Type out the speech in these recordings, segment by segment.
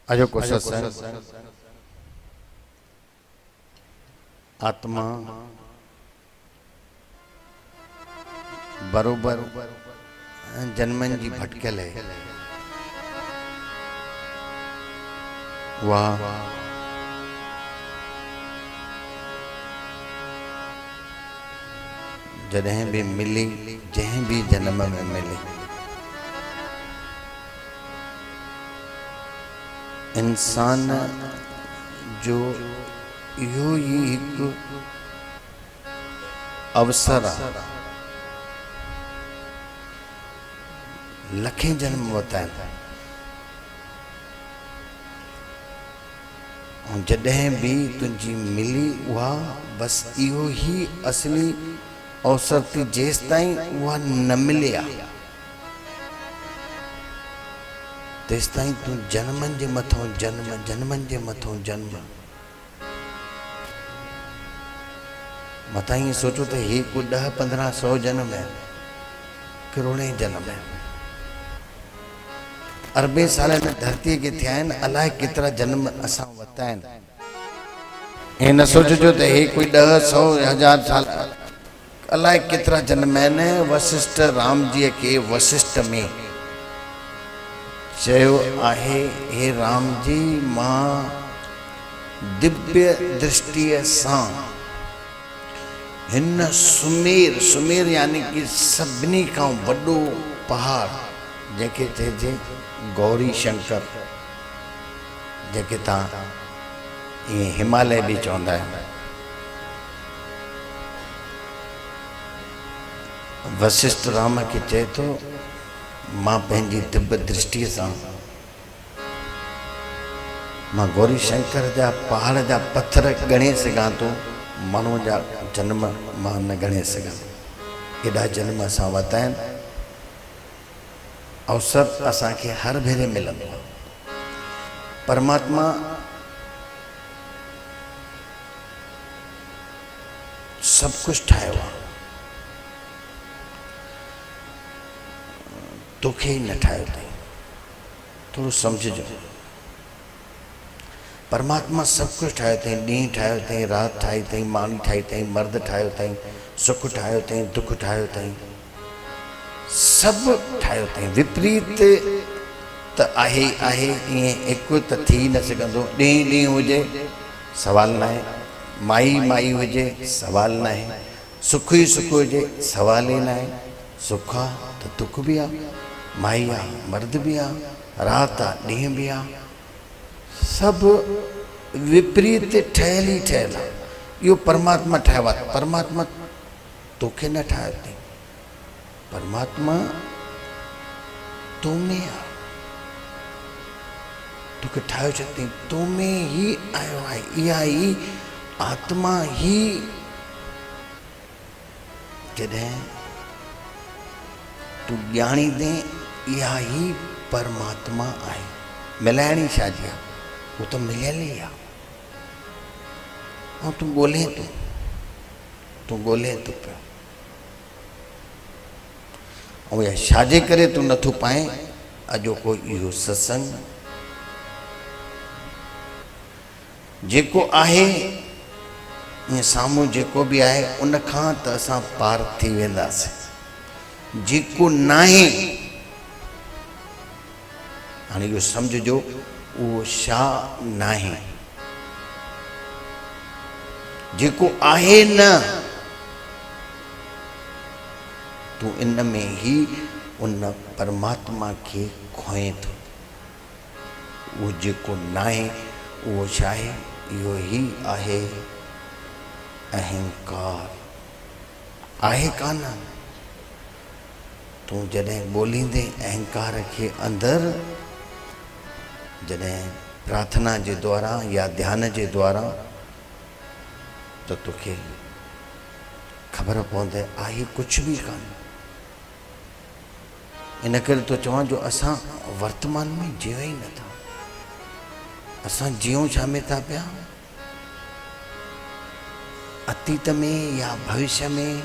अजो को सत्संग आत्मा बरोबर जन्मन जी भटकल है। वाह जॾहिं भी मिली जंहिं भी जन्म में मिली इंसान जो इहो ही एक अवसर आहे। लखें जन्म वरिता आहिनि जॾहिं भी तुंहिंजी मिली उहा बस इहो ही असली अवसर थी। जेसि ताईं उहा न मिले तेसि ताईं तूं जन्मनि जे मथां जन्म जन्मनि जे मथां जन्म मथां ईअं सोचो त हे को 10-15-100 जन्म है, करोड़े जन्म है, अरबे साल में धरती के थिया आहिनि। अलाए केतिरा जन्म असां वरिता आहिनि। हे न सोचिजो त हे कोई 10-100-1000 साल, अलाए केतिरा जन्म आहिनि। वशिष्ठ राम जी के वशिष्ठ में चयो आहे, हे राम जी मां दिव्य दृष्टिअ सां हिन सुमेर, सुमेर यानी कि सभिनी खां वॾो पहाड़ जंहिंखे चइजे गौरी शंकर, जंहिंखे तव्हां ईअं हिमालय बि चवंदा आहियो, वशिष्ठ राम खे चए थो मां पंहिंजी दिव्य दृष्टिअ सां मां गौरी शंकर जा पहाड़ जा पत्थर ॻणे सघां थो, माण्हूअ जा जन्म मां न ॻणे सघां। एॾा जन्म असां वरिता आहिनि। अवसर असांखे हर भेरे मिलंदो आहे। परमात्मा सभु कुझु ठाहियो आहे, तोखे ही न ठाहियो अथई। थोरो सम्झिजो, परमात्मा सभु कुझु ठाहियो अथई। ॾींहुं ठाहियो अथई, राति ठाही अथई, माणी ठाही अथई, मर्द ठाहियो अथई, सुख ठाहियो अथई, दुख ठाहियो अथई, सभु ठाहियो अथई। विपरीत त आहे आहे, ईअं हिकु त थी न सघंदो। ॾींहुं ॾींहुं हुजे सवाल न आहे, माई माई हुजे सवाल न आहे, सुख ई सुख हुजे सवाल ई न आहे। सुख आहे त दुख बि आहे, माई आहे मर्द बि आहे, राति आहे ॾींहुं बि आहे, सभु विपरीत ठहियल ई ठहियल आहे। इहो परमात्मा ठाहियो आहे। परमात्मा तोखे न ठाहियो अथई, परमात्मा तो में आहे। तोखे ठाहियो छा अथई, तो में ही आयो आहे। इहा ई आत्मा ही जॾहिं तूं ॼाणींदे इहा ही परमात्मा आहे। मिलाइणी छाजी आहे, उहो त मिलियल ई आहे। ऐं तूं ॻोल्हे थो पियो, ऐं इहा छाजे करे तूं नथो पाए। अॼोको इहो सत्संग जेको आहे ईअं साम्हूं जेको बि आहे उन खां त असां पार थी वेंदासीं। जेको न आहे हाणे इहो सम्झिजो उहो छा न आहे। जेको आहे न, तूं इन में ही उन परमात्मा खे खोए थो। उहो जेको न आहे उहो छा आहे, इहो ही आहे अहंकार। आहे कान, तूं जॾहिं ॻोल्हींदे अहंकार खे अंदरि, जॾहिं प्रार्थना जे द्वारा या ध्यान जे द्वारा, त तोखे ख़बर पवंदे आहे कुझु बि कान। इन करे तो चवां जो असां वर्तमान में जियो ई नथा। असां जियूं छा में था पिया, अतीत में या भविष्य में,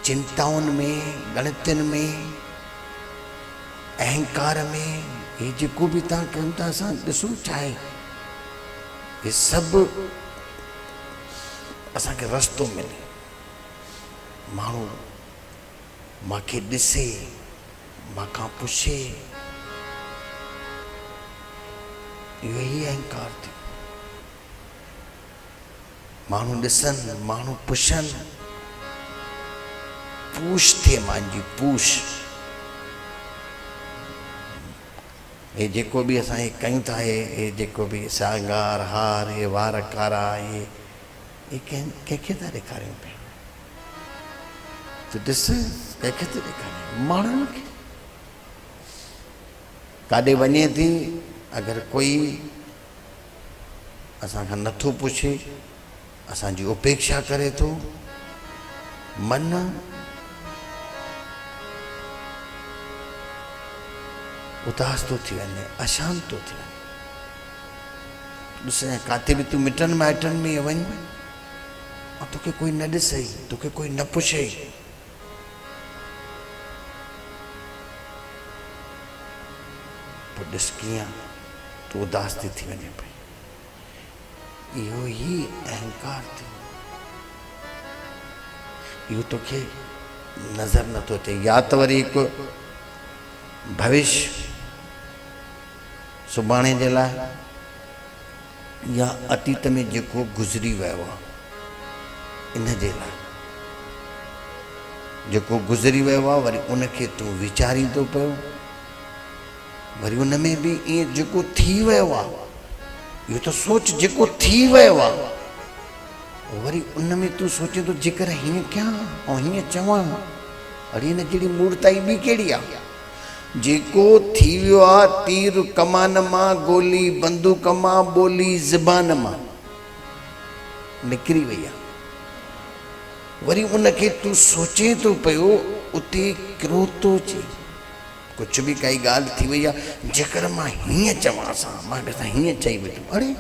चिंताउनि में, गणितनि में, अहंकार में, ये जेको भी तव्हां कयूं था असां ॾिसूं छा आहे ये सभु असांखे रस्तो मिले, माण्हू मूंखे ॾिसे, मूंखां पुछे, इहो ई अहंकार थियो। माण्हू ॾिसनि, माण्हू पुछनि, पूछ थिए मुंहिंजी पूछ। ये जेको बि असां हे कयूं था, हे जेको बि श्रंगार हार, हे वार कारा, ये कंहिंखे था ॾेखारियूं पिया? तूं ॾिस कंहिंखे थी ॾेखारियूं? माण्हुनि खे। काॾे वञे थी, अगरि कोई असांखां नथो पुछे, असांजी उपेक्षा करे थो, मन उदास तो थी वञे, अशांत तो थी वञे। ॾिस काथे बि तूं मिटनि माइटनि में वञ, और तोखे कोई न ॾिसे, तोखे कोई न पुछे, पोइ ॾिस कीअं तूं उदास थी वञे पई। इहो ई अहंकार थियो, इहो तोखे नज़र नथो अचे। या त वरी हिकु भविष्य सुभाणे जे लाइ, या अतीत में जेको गुज़री वियो आहे इन जे लाइ, जेको गुज़री वियो आहे वरी उनखे तूं वीचारींदो पियो, वरी उन में बि ईअं जेको थी वियो आहे इहो त सोच, जेको थी वियो आहे वरी उन में तूं सोचे थो जेकर हीअं कयां ऐं हीअं चवां, अरे हिन जहिड़ी मूर्ताई ॿी कहिड़ी आहे? जेको थी वियो आहे, तीर कमान मां, गोली बंदूक मां, ॿोली ज़बान मां निकिरी वई आहे, वरी उनखे तूं सोचे थो पियो, उते क्रोध थो अचे। कुझु बि काई ॻाल्हि थी वई आहे, जेकर मां हीअं चवां सां, मां हीअं चई वेठो, अरे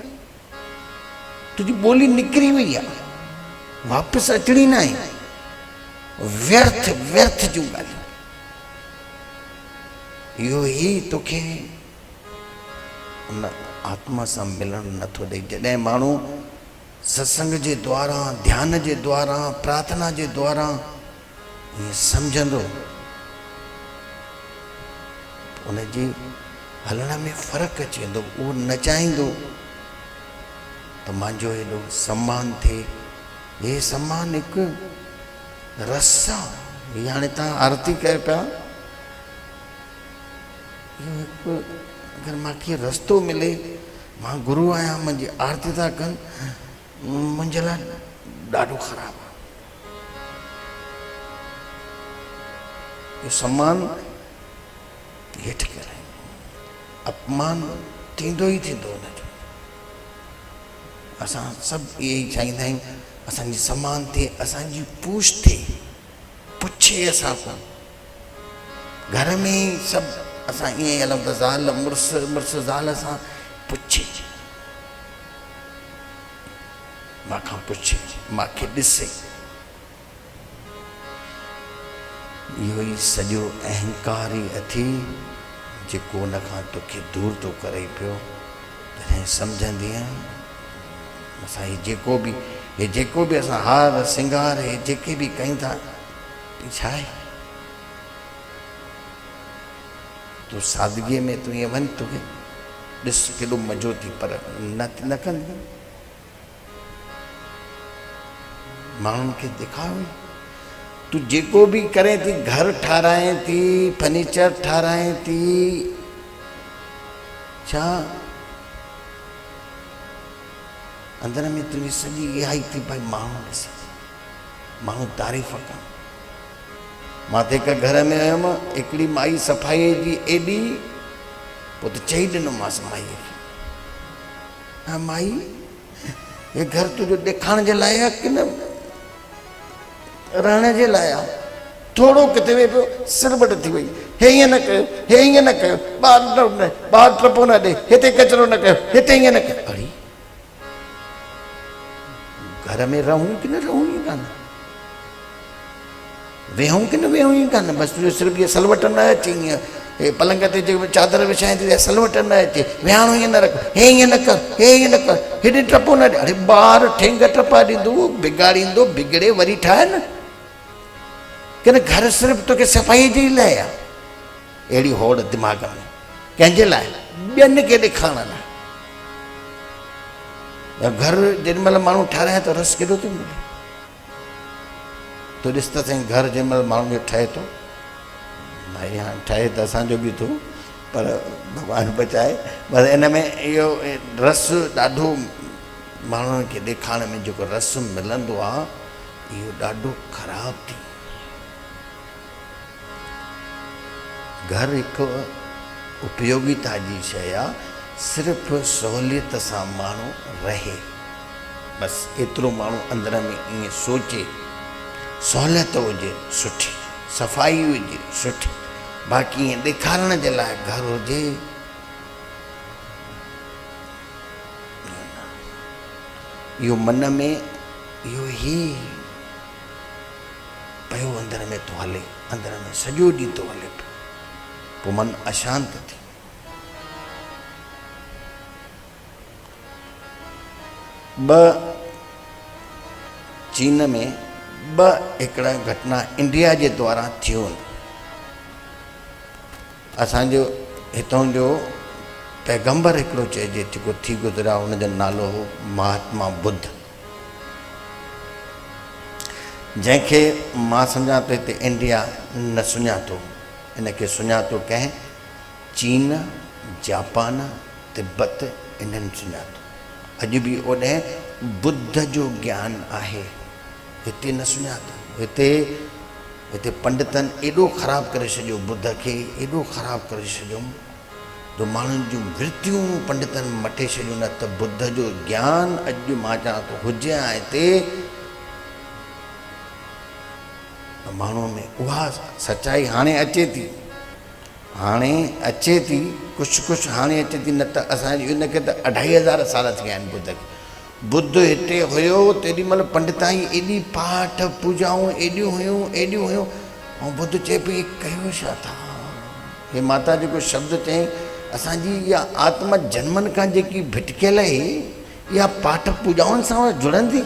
तुंहिंजी ॿोली निकिरी वई आहे, वापसि अचणी न आहे, व्यर्थ व्यर्थ जूं ॻाल्हियूं। इहो ई तोखे उन आत्मा सां मिलणु नथो ॾे। जॾहिं माण्हू सत्संग जे द्वारा, ध्यान जे द्वारा, प्रार्थना जे द्वारा ईअं सम्झंदो, उनजे हलण में फ़र्क़ु अची वेंदो। उहो न चाहींदो त मुंहिंजो हेॾो सम्मान थिए। हे सम्मान हिकु रस आहे। हाणे तव्हां आरती कयो पिया, इहो हिकु अगरि मूंखे रस्तो मिले, मां गुरू आहियां, मुंहिंजी आरती था कनि, मुंहिंजे लाइ ॾाढो ख़राबु आहे। इहो सम्मान हेठि करे, अपमान थींदो ई थींदो हुनजो। असां सभु इहे ई चाहींदा आहियूं, असांजी सम्मान थिए, असांजी पूछ थिए, पुछे असां खां। घर में ई सभु असां ईअं ई हलूं था, ज़ाल मुड़ुस ज़ाल सां पुछे, मांखां पुछे, मूंखे ॾिसे। इहो ई सॼो अहंकार ई अथी जेको उन खां तोखे दूर थो करे पियो। तॾहिं सम्झंदीअ असां हे जेको बि असां हार सिंगार, हे जेके बि कयूं था, छा आहे? तूं सादगीअ में तूं ईअं वञ, तोखे ॾिस केॾो मज़ो थी, पर न कंदी। माण्हुनि खे ॾेखारो, तूं जेको बि करे थी, घर ठाराए थी, फर्नीचर ठाराए थी, छा अंदर में तुंहिंजी सॼी इहा ई थी, भाई माण्हू ॾिसे, माण्हू तारीफ़ कनि। मां त हिकु घर में आयुमि, हिकिड़ी माई सफ़ाईअ जी एॾी, पोइ त चई ॾिनोमांसि माईअ खे, हा माई हे घर तुंहिंजो ॾेखारण जे लाइ आहे की न रहण जे लाइ आहे? थोरो किथे वेह पियो, सिरबट थी वई, हे ईअं न कयो, हे ईअं न कयो, ॿाहिरि टपो न ॾे, हिते कचिरो न कयो, हिते ईअं न कयो। अड़े घर में रहूं की न रहूं ई कान, वेहूं की न वेहूं ई कान, बसि तुंहिंजो सिर्फ़ु इहा सलवट न अचे, ईअं हे पलंग ते जो चादर विछाए थी सलवट न अचे, विहाणो ईअं न रख, हे ईअं न कर, हे ईअं न कर, हेॾे टपो न ॾे। अरे ॿार ठेंग टपा ॾींदो, बिगाड़ींदो, बिगड़े वरी ठाहे न। कि न घर सिर्फ़ु तोखे सफ़ाई जे लाइ आहे। अहिड़ी होड़ दिमाग़ में कंहिंजे लाइ? ॿियनि खे ॾेखारण लाइ। घर जेॾीमहिल माण्हू ठाराए थो रस केॾो थो मिले। तूं ॾिस त साईं, घर जेॾीमहिल माण्हू जो ठहे थो, भई हाणे ठहे त असांजो बि थो, पर भॻवानु बचाए। पर इन में इहो रस ॾाढो माण्हुनि खे ॾेखारण में जेको रस मिलंदो आहे, इहो ॾाढो ख़राबु थी। घर हिकु उपयोगिता जी शइ आहे, सिर्फ़ु सहूलियत सां माण्हू रहे, बसि एतिरो माण्हू अंदर में ईअं सोचे, सहूलियत हुजे सुठी, सफ़ाई हुजे सुठी, बाक़ी ईअं ॾेखारण जे लाइ घर हुजे, इहो मन में इहो ई पियो अंदर में थो हले, अंदर में सॼो ॾींहुं थो हले पियो, पोइ मन अशांत थी। चीन में हिकिड़ा घटना इंडिया जे द्वारा थियो। असांजो हितां जो पैगंबर हिकिड़ो चइजे जेको थी गुज़रिया, हुनजो नालो हो महात्मा बुद्ध, जंहिंखे मां सम्झां थो हिते इंडिया न सुञातो, इनखे सुञातो कंहिं चीन, जापान, तिब्बत, इन्हनि सुञातो। अॼु बि ओॾे बुद्ध जो ज्ञान आहे, हिते न सुञातो। हिते पंडितनि एॾो ख़राबु करे छॾियो बुद्ध खे, एॾो ख़राबु करे छॾियो जो माण्हुनि जूं वृत्तियूं पंडितनि मटे छॾियूं। न त बुद्ध जो ज्ञान अॼु मां चवां थो हुजे हा हिते, माण्हुनि में उहा सचाई हाणे अचे थी, कुझु कुझु हाणे अचे थी, न त असांजी हिनखे त 2500 साल थी विया आहिनि बुद्ध खे। बुद्ध हिते हुयो तेॾीमहिल पंडिताई एॾी पाठ पूजाऊं एॾियूं हुयूं, ऐं बुद्ध चए पई कयो छा था। हे माता जेको शब्द चई, असांजी इहा आत्मा जन्मनि खां जेकी भिटकियल आहे, इहा पाठ पूजाउनि सां जुड़ंदी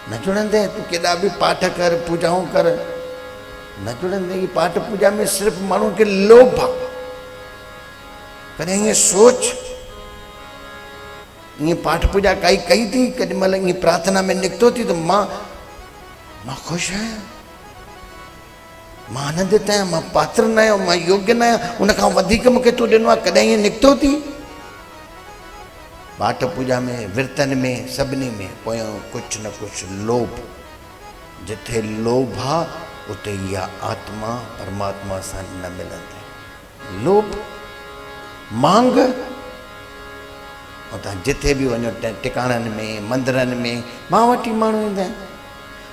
न जुड़ंदे। तूं केॾा बि पाठ कर, पूजाऊं कर, न जुड़ंदे। ही पाठ पूजा में सिर्फ़ु माण्हुनि खे लोभ आहे। कॾहिं ईअं सोच, ईअं पाठ पूजा कई थी, केॾी महिल ईअं प्रार्थना में निकितो थी त मां ख़ुशि आहियां, मां आनंदित आहियां, मां पात्र न आहियां, मां योग्य न आहियां, उनखां वधीक मूंखे तूं ॾिनो आहे। कॾहिं ईअं निकितो थी? पाठ पूजा में, विर्तन में, सभिनी में पोयों कुझु न कुझु लोभ। जिथे लोभ आहे उते इहा आत्मा परमात्मा सां न मिलंदी। लोभ, मांग, ऐं तव्हां जिथे बि वञो टिकाणनि में, मंदरनि में, मां वटि माण्हू ईंदा आहिनि।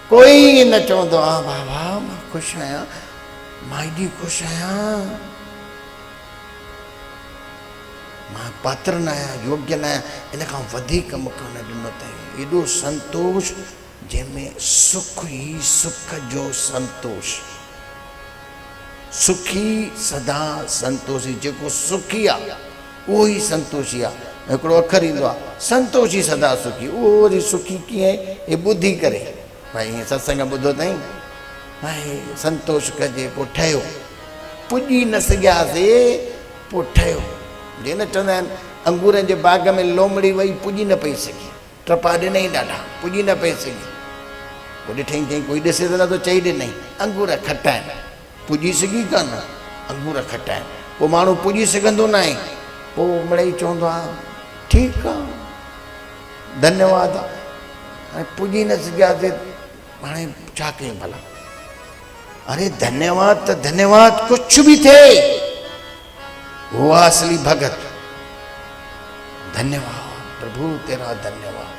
कोई न चवंदो आहे बाबा मां ख़ुशि आहियां, मां एॾी ख़ुशि आहियां, मां पात्र न आहियां, योग्य न आहियां, इन खां वधीक मूंखे हुन ॾिनो अथई। एॾो संतोष जंहिंमें सुख ई सुख जो संतोष, सुखी सदा संतोषी। जेको सुखी आहे उहो ई संतोषी आहे। हिकिड़ो अखर ईंदो आहे संतोषी सदा सुखी, उहो वरी सुखी कीअं? हे ॿुधी करे भाई हीअं सत्संग ॿुधो अथई, भाई संतोष कजे, पोइ ठहियो। पुॼी न सघियासीं पोइ ठहियो। जीअं न चवंदा आहिनि अंगूरनि जे बाग़ में लोमड़ी वई, पुॼी न पई सघी, टपा ॾिनई ॾाढा, पुॼी न पई सघी। पोइ ॾिठई चई कोई ॾिसे त नथो, चई ॾिनई अंगूर खटा आहिनि, पुॼी सघी कान, अंगूर खटा आहिनि। पोइ माण्हू पुॼी सघंदो न आहे, पोइ मिड़ई चवंदो आहे ठीकु आहे, धन्यवाद आहे। हाणे पुॼी न सघियासीं, हाणे छा कयूं भला? अरे धन्यवाद त धन्यवाद, कुझु बि थिए, वो असली भगत। धन्यवाद प्रभु, तेरा धन्यवाद,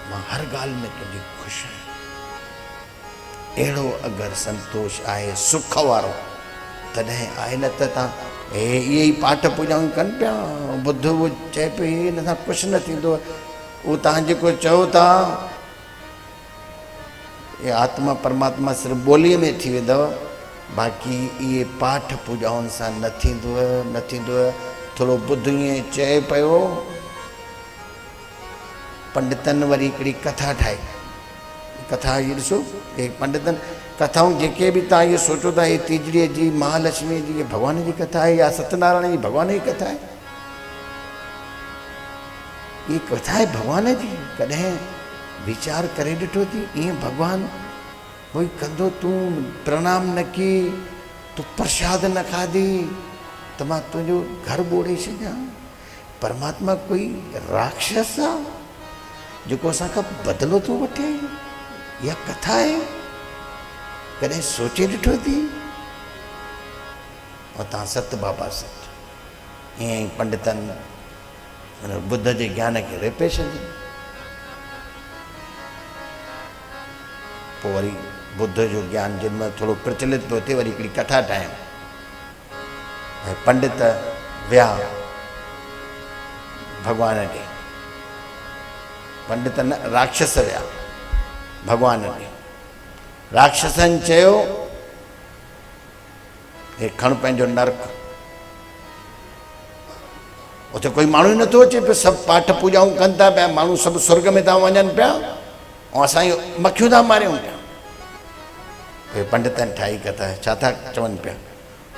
मां हर ॻाल्हि में तुंहिंजी ख़ुशि आहियां। अहिड़ो अगरि संतोष आहे सुख वारो, तॾहिं आहे। न त तव्हां इहे ई पाठ पूजाऊं कनि पिया। बुद्ध उहो चए पियो हिन सां कुझु न थींदो। उहो तव्हां जेको चओ था इहे आत्मा परमात्मा सिर्फ़ु ॿोलीअ में थी वेंदव, बाक़ी इहे पाठ पूजाउनि सां न थींदो। थोरो ॿुध ईअं चए पियो, पंडितनि वरी हिकिड़ी कथा ठाही। कथा इहा ॾिसो, हे पंडितनि कथाऊं जेके बि तव्हां इहो सोचो था, इहे तीजड़ीअ जी, महालक्ष्मी जी, भॻवान जी कथा आहे या सत्यनारायण जी भॻवान जी कथा आहे। ये कथा है भगवान जी। कॾहिं विचार करे ॾिठो थी ईअं भगवान कोई कंदो, तूं प्रणाम न की, तूं प्रसाद न खाधी त मां तुंहिंजो घर ॿोड़े छॾियां। परमात्मा कोई राक्षस आहे जेको असांखां बदिलो थो वठे? इहा कथा आहे, कॾहिं सोचे ॾिठो थी? और तव्हां सत बाबा सत ईअं ई पंडितनि बुद्ध जे ज्ञान खे रेपे छॾियो। पोइ वरी बुद्ध जो ज्ञान जिन में थोरो प्रचलित पियो थिए, वरी हिकिड़ी कथा ठाहियूं। ऐं पंडित विया भॻवान ॾे, पंडित न राक्षस विया भॻवान ॾे। राक्षसनि चयो, हे खण पंहिंजो नर्क। उते कोई माण्हू ई नथो अचे पियो, सभु पाठ पूजाऊं कनि था पिया, माण्हू सभु स्वर्ग में था वञनि पिया ऐं असां मखियूं था मारियूं पिया। भई पंडितनि ठाही कथा, छा था चवनि पिया?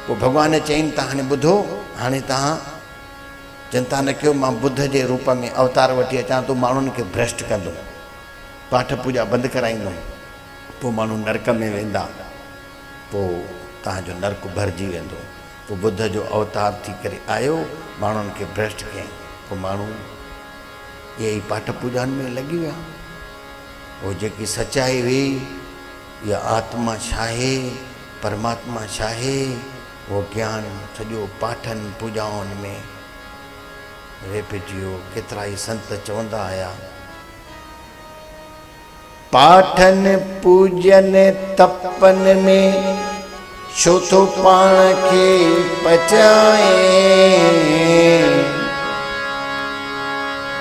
पोइ भॻवान चयईं, तव्हां हाणे ॿुधो, हाणे तव्हां चिंता न कयो, मां बुद्ध जे रूप में अवतार वठी अचां थो, माण्हुनि खे भ्रष्ट कंदुमि, पाठ पूजा बंदि कराईंदुमि, पोइ माण्हू नरक में वेंदा, पोइ तव्हांजो नरक भरिजी वेंदो। पोइ बुद्ध जो अवतार थी करे आयो, माण्हुनि खे भ्रष्ट कयईं। पोइ माण्हू इहे ई पाठ पूजाउनि में लॻी विया। उहो जेकी सचाई हुई, इहा आत्मा छा आहे, परमात्मा छा आहे, उहो ज्ञान सॼो पाठनि पूजाउनि में रेपिजी वियो। केतिरा ई संत चवंदा आया, पाठनि पूजनि तपनि में छो थो पाण खे पचाए।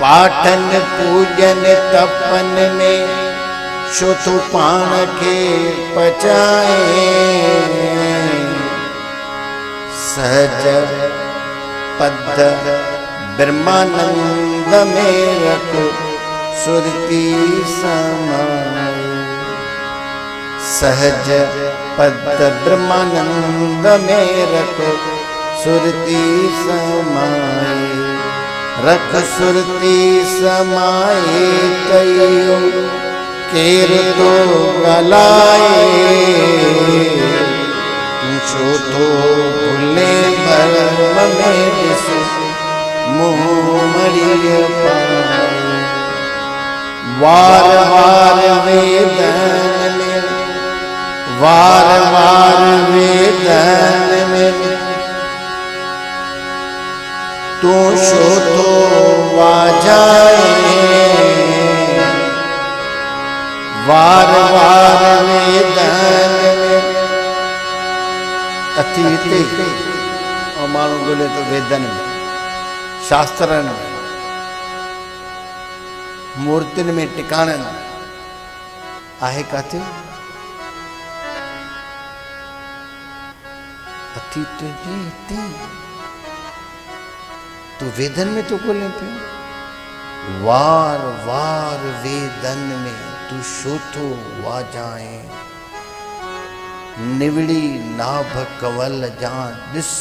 पाठनि पूजनि तपनि में छो थो पाण खे पचाए। सहज पद ब्रह्मानंद में रख सुरती समाए। सहज पद ब्रह्मानंद में रख सुरती समाए। रख सुरती समाए कयो केर तो गलाए। छो तो भूले भरम में दिस मुँह मरिय पाए। वार वार वेदन में, वार वार वेदन में तू शो तो वाजाए। वार वार वेदन में अतीत और माण्हू बोले तो वेदन में, शास्त्रन में, मूर्तिन में, टिकाणन आहे काथे? अतीत जी हिते तो वेदन में तो बोले पियो। वार वार वेदन में तू शो तो वाजाए। निवड़ी नाभ कवल जां दिस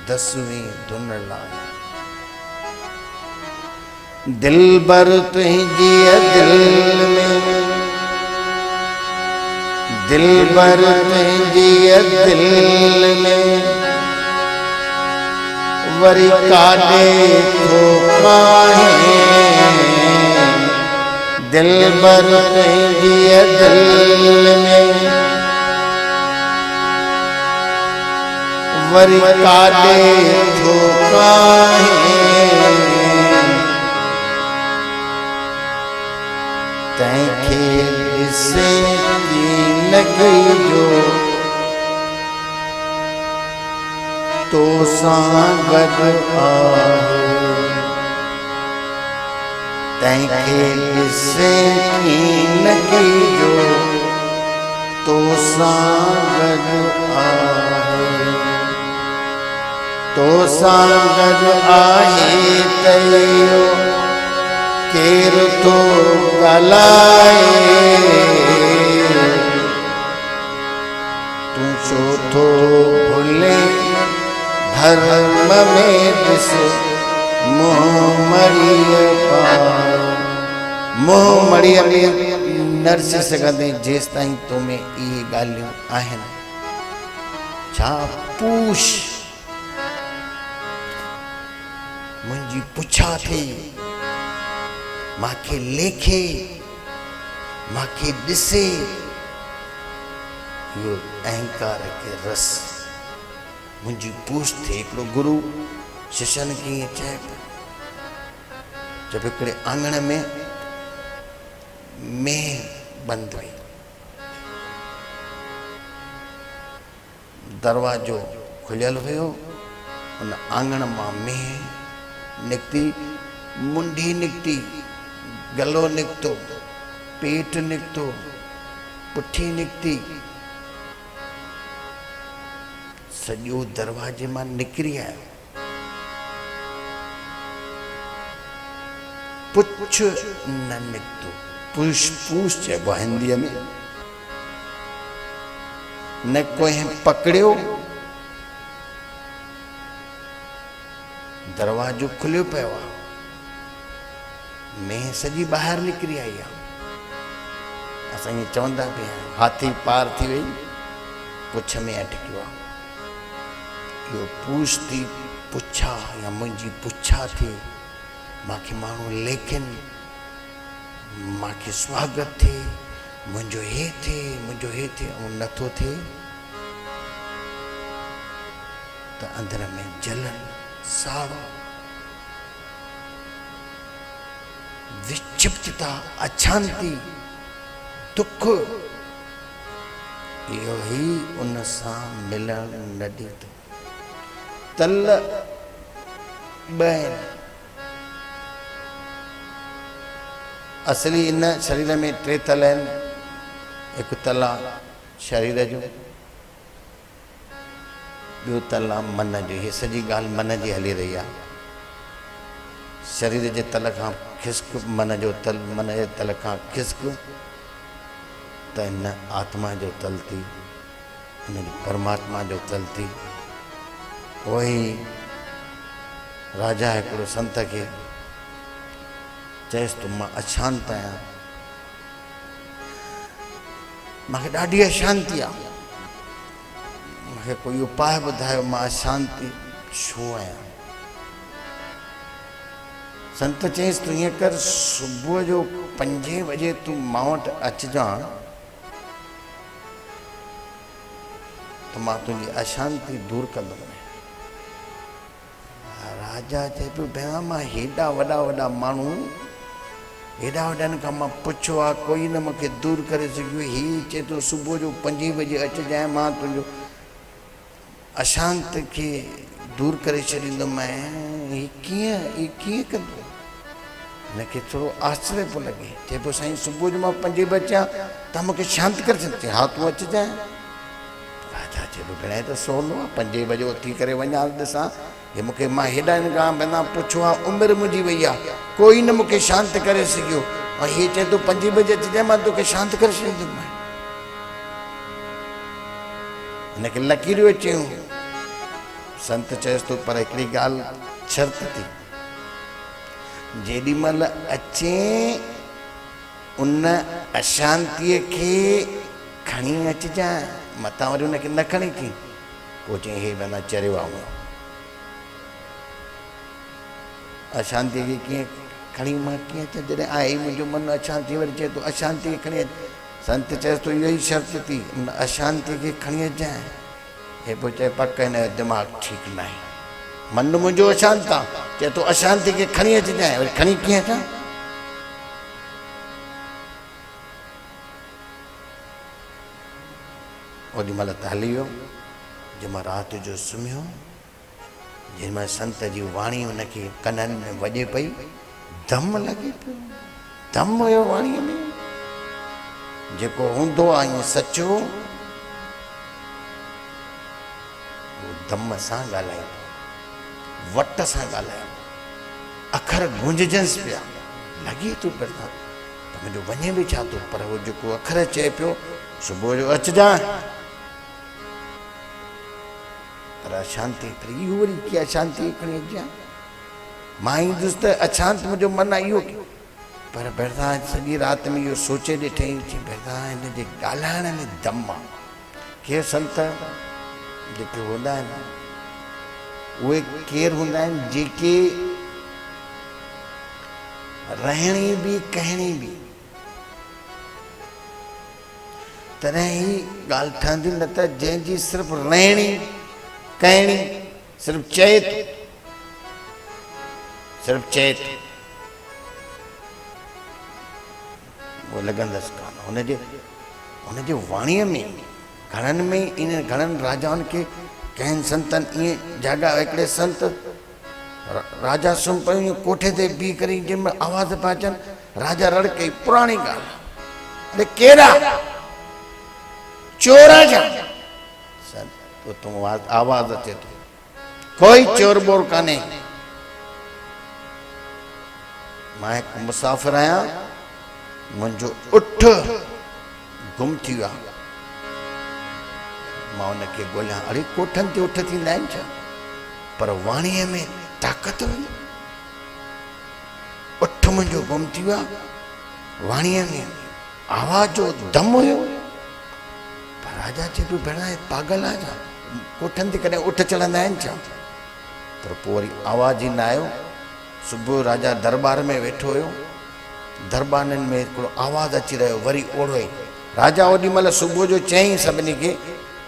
दसवीं धुन लाए। दिल बर तुझी दिल में, दिल बर तुझी दिल में वरी काॾे थो काहे। दिल बर तुझी दिल में वरी काॾे थो काहे। तंहिंखे ॾिसे की लॻे जो तो सां गॾु आहे। तंहिंखे ॾिसे की लॻे जो तो सांगद आहे, तो सांगद आहे तयो केर तो गलाए, तू चौथो भूले धर्म में दिस मोह मड़िय पाए। मोह मड़िय में नरसी सघंदे जेस ताईं तो में ये गालियों आहिन। छा पूछ मुंजी पुछा थी, माखे लेखे, माखे दिसे, यो अहंकार के रस मुंजी पूछ थे। एकड़ो गुरु शिष्यन की चए जब एकड़े आंगण में बंद हुई, दरवाजो खुलियल हुयो, उन आंगण मां में निकती, मुंडी निकती, गलो निकतो, पेट निकतो, पुठी निकती, सॼो दरवाजे मां निकरी आयो। पुछ न निकतो, पुछ पूछ चइबो हिंदीअ में। न कोई पकड़ियो, दरवाजो खुलियो पियो आहे, मैं सॼी ॿाहिरि निकिरी आई आहे। असां ईअं चवंदा पिया आहियूं, हाथी पार थी वई, पुछ में अटकियो आहे। इहो पूछ थी पुछा या मुंहिंजी पुछा थी, मांखे माण्हू लेखिन, मांखे स्वागत थे, मुंहिंजो हे थे, मुंहिंजो हे थे, ऐं नथो थे त अंदर में जलन, साड़ो, विक्षिप्तता, अशांति, दुख, इहो ही उन सां मिलण न ॾींदो। तल ॿ असली इन शरीर में टे तल आहिनि। हिकु तल आहे शरीर जो, ॿियो तल आहे मन जो। हीअ सॼी ॻाल्हि मन जी हली रही आहे। शरीर जे तल खां खिसक, मन जो तल, मन जे तल खां खिसक, त हिन आत्मा जो तल थी, हिन परमात्मा जो तल थी। वही राजा हिकिड़ो संत खे चयसि, तो मां अशांत आहियां, मूंखे ॾाढी अशांती आहे, मूंखे कोई उपाय ॿुधायो, मां अशांती छो आहियां। संत चयसि, तूं ईअं कर, सुबुह जो 5 बजे तूं मां वटि अचिजांइ, त मां तुंहिंजी अशांती दूर कंदुमि। राजा चए पियो, भेण मां हेॾा वॾा वॾा माण्हू, हेॾा वॾनि खां मां पुछो आहे, कोई न मूंखे दूर करे सघियो। हीउ चए थो सुबुह जो 5 बजे अचिजांइ, मां तुंहिंजो अशांत खे दूर करे छॾींदुमि। हीउ कीअं कंदो? हिनखे थोरो आश्चर्य पियो लॻे। चए पियो, साईं सुबुह जो मां 5 बजे अचां त मूंखे शांत करे छॾिजे। हा तूं अचिजांइ। राजा चए पियो, भेण त सवलो आहे, 5 बजे उथी करे वञा ॾिसां, हे मूंखे, मां हेॾनि खां बिना पुछो आहे, उमिरि मुंहिंजी वई आहे, कोई न मूंखे शांत करे सघियो, ऐं हीअ चए थो 5 बजे अचिजांइ, मां तोखे शांत करे छॾींदुमि। हिनखे लकीरियूं अचियूं। संत चयसि थो, पर हिकिड़ी ॻाल्हि शर्त थी, जेॾी महिल अचे उन अशांतीअ खे खणी अचिजांइ, मथां वरी उनखे न खणी थी। पोइ चई, हे बिना चरियो आहे, अशांति खे कीअं खणी मां कीअं अचां, जॾहिं आहे मुंहिंजो मन अशांति। वरी चए थो अशांति खे खणी अच। संत चयसि थो, इहो ई शर्त थी, उन अशांति खे खणी अचांइ। हे पोइ चए, पक हिन जो दिमाग़ु ठीकु न आहे, मन मुंहिंजो अशांत आहे। चए थो अशांति खे खणी अचिजांइ। वरी खणी कीअं अचां? ओॾी महिल त हली वियो। जंहिंमहिल राति जो सुम्हियो, जंहिंमहिल संत जी वाणी उनखे कननि में वॼे पई, दम लॻे पियो, दम हुयो वाणीअ में। जेको हूंदो आहे ईअं सचो दम सां ॻाल्हाईंदो, वट सां ॻाल्हाईंदो, अखर गूंजजंसि पिया, लॻे थो पियो त मुंहिंजो वञे बि छा थो, पर उहो जेको अखर चए पियो सुबुह जो अचिजांइ, पर अशांति, पर इहो वरी कीअं अशांति खणी अचिजांइ, मां ईंदुसि त अशांति मुंहिंजो मन आहे इहो, पर भेण सॼी राति में इहो सोचे ॾिठईं भेण हिन जे ॻाल्हाइण में दम आहे। के संत जेके हूंदा आहिनि उहे केरु हूंदा आहिनि जेके रहणी बि कहणी बि तॾहिं ई ॻाल्हि ठहंदी, न त जंहिंजी सिर्फ़ु रहणी कहणी सिर्फ़ु चए थो, सिर्फ़ु चए थो, उहो लॻंदसि कान। हुनजे वाणीअ में घणनि में इन घणनि राजाउनि खे कंहिं संतनि ईअं जाॻा, हिकिड़े संत राजा सुम्ही पियो कोठे ते बीह करे जंहिंमहिल आवाज़ पिया अचनि, राजा रड़के, पुराणी ॻाल्हि, अरे केरा चोर जा, तो तुम आवाज़ अचे थो, कोई चोर बोर कान्हे, मां हिकु मुसाफ़िर आहियां, मुंहिंजो उठ गुम थी वियो आहे, मां हुनखे ॻोल्हियां। अरे कोठनि ते उठ थींदा आहिनि छा, पर वाणीअ में ताक़त हुई, उठ मुंहिंजो गुम थी वियो आहे, वाणीअ में आवाज़ जो दम हुयो, पर राजा चए पियो भेण पागल आहे छा, कोठनि ते कॾहिं उठ चढ़ंदा आहिनि छा, पर पोइ वरी आवाज़ ई न आयो। सुबुह राजा दरबार में वेठो हुयो, दरबारनि में हिकिड़ो आवाज़ अची रहियो, वरी ओड़ो ई राजा ओॾी महिल सुबुह जो चयईं सभिनी खे,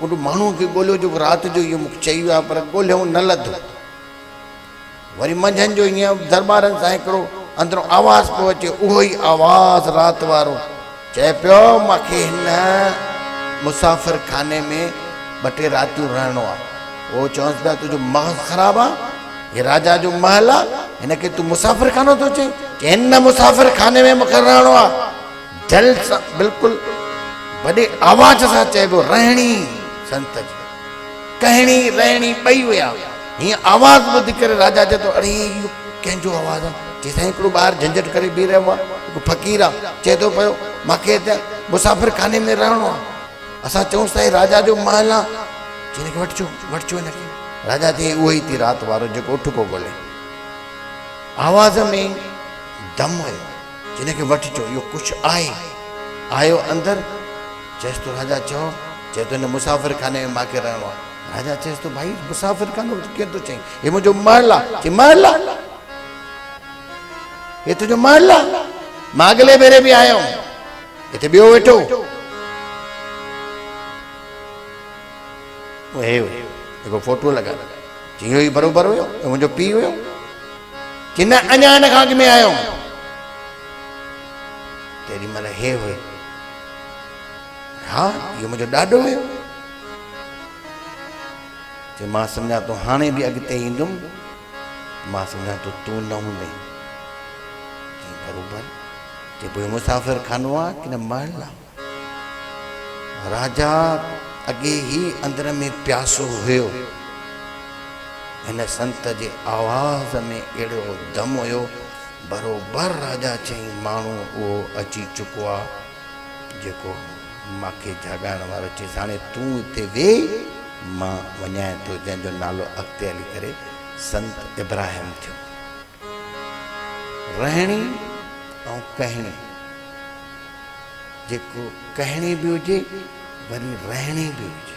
उन माण्हूअ खे ॻोल्हियो जेको राति जो इहो मूंखे चई वियो आहे, पर ॻोल्हियो न लधो, वरी मंझंदि जो ईअं दरबारनि सां हिकिड़ो अंदरों आवाज़ पियो अचे, उहो ई आवाज़ राति वारो चए पियो मूंखे हिन मुसाफ़िर खाने में 2 टे रातियूं रहणो आहे। उहो चवंसि पिया तुंहिंजो महल ख़राबु आहे, हे राजा जो महल आहे, हिनखे तूं मुसाफ़िर खानो थो चई, हिन मुसाफ़िर खाने में मूंखे रहणो आहे, दिल सां बिल्कुलु वॾे आवाज़ सां चइबो, रहणी संत जी कहणी रहणी ॿई हुया, हीअं आवाज़ ॿुधी करे राजा चए थो अरे इहो कंहिंजो आवाज़ आहे, जेसिताईं हिकिड़ो ॿाहिरि झंझट करे बीह रहियो आहे, हिकु फ़क़ीर आहे, चए थो पियो मूंखे हिते मुसाफ़िर खाने में रहणो आहे, असां चऊंसि था राजा जो महल आहे, हिनखे वठिजो हिनखे, राजा चई उहो ई थी राति वारो जेको उठ पियो ॻोल्हे, आवाज़ में दम हुयो, जिनखे वठिजो इहो कुझु आहे, आयो अंदरि, चएसि थो राजा चओ, चए थो हिन मुसाफ़िर खाने में मूंखे रहणो आहे, राजा चएसि थो भाई मुसाफ़िर खानो कीअं थो चई, हे मुंहिंजो महल आहे, चई महल आहे, हे तुंहिंजो महल आहे, मां अॻिले भेरे बि आयो हिते ॿियो वेठो, जेको फोटो लॻा, चई इहो ई बराबरि हुयो, मुंहिंजो पीउ हुयो, चई न अञा हिन खां अॻु में आयो, तेॾी महिल हे हुयो, हा इहो मुंहिंजो ॾाॾो हुयो, चई मां सम्झां थो हाणे बि अॻिते ईंदुमि, मां सम्झां थो तूं न हूंदे, चई बराबरि, चई पोइ मुसाफ़िर खानो आहे की न महल आहे, राजा अॻे ई अंदर में प्यासो हुयो, हिन संत जे आवाज़ में अहिड़ो दम हुयो, बराबरि राजा चई माण्हू उहो अची चुको आहे जेको मूंखे जाॻाइण वारो, चईसि हाणे तूं हिते वेह, मां वञां थो, जंहिंजो नालो अॻिते हली करे संत इब्राहिम थियो। रहणी ऐं कहणी, जेको कहणी बि हुजे वरी रहणी बि हुजे,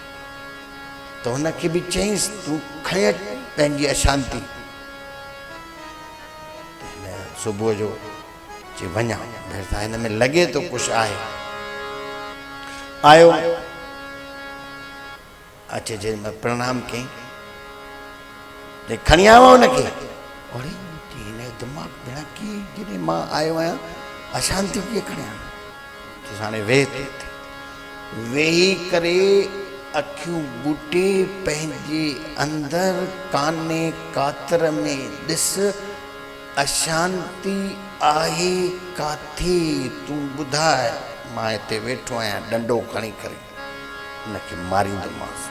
त हुनखे बि चईंसि तूं खणी अच पंहिंजी अशांति, सुबुह जो चई वञा भेण सां हिन में लॻे थो कुझु आहे, आयो अचे जे मैं प्रणाम कई, खणी आवा हुनखे, अरे हिन जो दिमाग़ भेण की जॾहिं मां आयो आहियां अशांति कीअं खणियां, चईसि हाणे वेह, वेही करे अखियूं ॿूटे पंहिंजे अंदरि काने कातर में ॾिस अशांति आहे काथे, तूं ॿुधाए, मां हिते वेठो आहियां डंडो खणी करे उनखे मारींदोमांसि।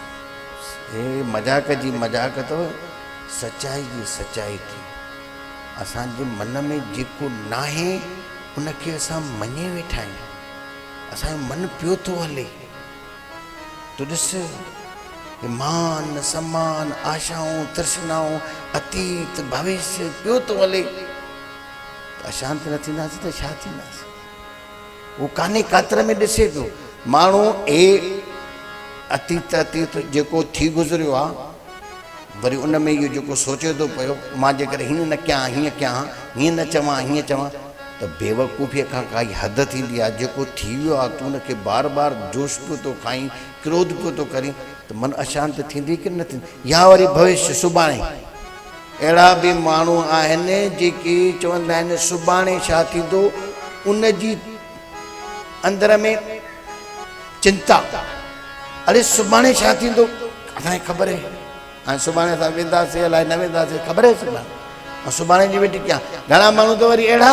हे मज़ाक जी मज़ाक अथव, सचाई जी सचाई थी। असांजे मन में जेको न आहे उनखे असां मञे वेठा आहियूं। असांजो मन पियो थो हले। तूं ॾिस, मान सम्मान आशाऊं तृष्णाऊं अतीत भविष्य पियो थो हले। अशांत न थींदासीं त छा थींदासीं? उहो कान्हे कातर में ॾिसे पियो माण्हू हे अतीत अतीत जेको थी गुज़रियो आहे, वरी उन में इहो जेको सोचे थो पियो मां जेकर हीअं न कयां हीअं कयां, हीअं न चवां हीअं चवां, त बेवकूफ़ीअ खां काई हद थींदी आहे। जेको थी वियो आहे तूं उनखे बार बार जोश पियो थो खाईं, क्रोध पियो थो करीं, त मन अशांत थींदी की न थींदी? या वरी भविष्य सुभाणे अहिड़ा बि माण्हू आहिनि जेके चवंदा आहिनि सुभाणे छा थींदो, उन जी अंदर में चिंता। अरे सुभाणे छा थींदो असांखे ख़बर आहे, हाणे सुभाणे असां वेंदासीं अलाए न वेंदासीं, ख़बर आहे सुभाणे, ऐं सुभाणे जी वेठी कयां। घणा माण्हू त वरी अहिड़ा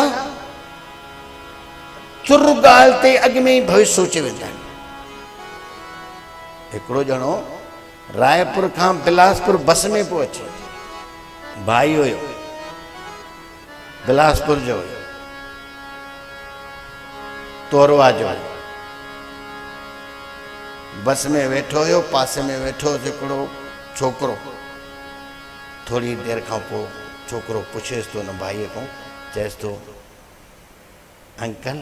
चुर ॻाल्हि ते अॻु में ई भविष्य सोचे वेंदा आहिनि। हिकिड़ो ॼणो रायपुर खां बिलासपुर बस में पियो अचे, भाई हुयो, बिलासपुर जो हुयो, तोरवा जो हुयो। बस में वेठो हुयो, पासे में वेठो हुयो हिकिड़ो छोकिरो। थोड़ी देरि खां पोइ छोकिरो पुछेसि थो हुन भाईअ खां, चएसि थो अंकल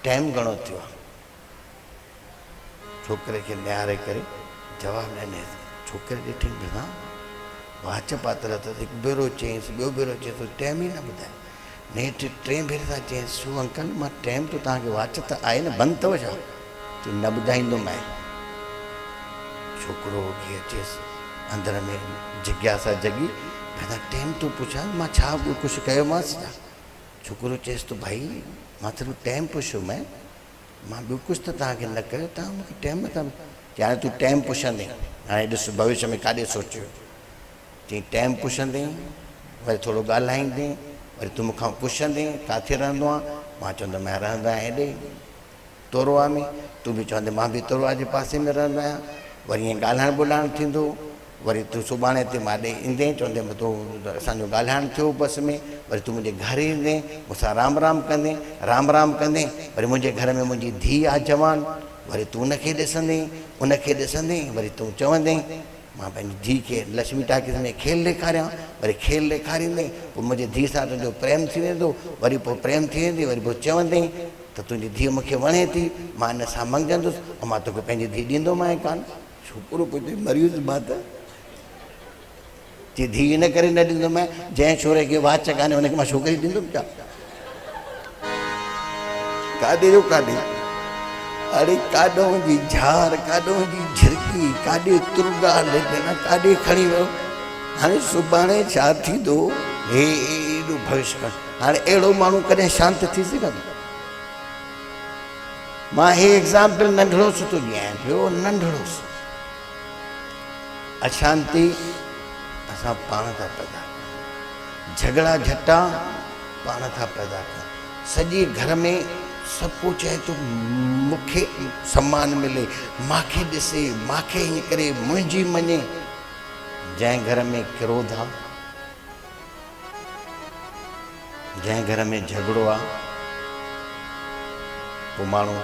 टाइम घणो थियो आहे? छोकिरे खे निहारे करे जवाबु ॾिने। छोकिरे ॾिठई बिना वाच पातल अथसि, हिकु भेरो चयईंसि, ॿियो भेरो चएसि टाइम ई न ॿुधाए, नेठि टे भेरे था चयईंसि छो अंकल मां टाइम तो तव्हांखे वाच त आहे न, बंदि अथव छा? चई न ॿुधाईंदोमांइ। छोकिरो खे अचेसि अंदर में जिज्ञासा जगी, भई टाइम तो पुछां मां छा कुझु कयोमांसि छा? छोकिरो चएसि थो भाई मां त टाइम पुछियो मैं, मां ॿियो कुझु त तव्हांखे न कयो, तव्हां मूंखे टाइम था। हाणे तूं टाइम पुछंदे, हाणे ॾिस भविष्य में काॾे सोचियो। चई टाइम पुछंदे, वरी थोरो ॻाल्हाईंदे, वरी तूं मूंखां पुछंदे किथे रहंदो आहे, मां चवंदो मां रहंदो आहियां हेॾे तोरवा में, तूं बि चवंदे मां बि तोरवा जे पासे में रहंदो आहियां। वरी ईअं ॻाल्हाइण ॿोलाइण थींदो, वरी तूं सुभाणे ते मां ॾे ईंदे चवंदे तूं असांजो ॻाल्हाइण थियो बस में, वरी तूं मुंहिंजे घर ईंदे मूंसां राम राम कंदे, राम राम कंदे, वरी मुंहिंजे घर में मुंहिंजी धीउ आहे जवान, वरी तूं उनखे ॾिसंदे वरी तूं चवंदे मां पंहिंजी धीउ खे लक्ष्मी टाकीज़ में खेल ॾेखारियां, वरी खेल ॾेखारींदे पोइ मुंहिंजे धीउ सां तुंहिंजो प्रेम थी वेंदो, वरी पोइ प्रेम थी वेंदी, वरी पोइ चवंदे त तुंहिंजी धीउ मूंखे वणे थी, मां इन सां मंगंदुसि ऐं मां तोखे पंहिंजी धीउ ॾींदोमांइ कान। छोकिरो पुछे मरियुसि मां त चई धीउ इन करे न ॾींदोमांइ, जंहिं छोरे खे वाच कान्हे हुनखे मां छोकिरी ॾींदुमि छा? काॾे जो काॾे, अड़े काॾों जी झार, काॾों जी झिरकी, काॾे तुरगा लेकिन काॾे खणी वियो। हाणे सुभाणे छा थींदो हे एॾो भविष्य। हाणे अहिड़ो माण्हू कॾहिं शांति थी सघंदो? मां हे एग्ज़ाम्पल नंढड़ो सो थो ॾियां पियो, नंढड़ो सो। अशांति असां पाण था पैदा कयूं, झगड़ा झटा पाण था पैदा कयूं। सॼे घर में सभु को चए थो मूंखे सम्मान मिले, मूंखे ॾिसे, मूंखे हीअं करे, मुंहिंजी मञे। जंहिं घर में क्रोध आहे, जंहिं घर में झगड़ो आहे, पोइ माण्हू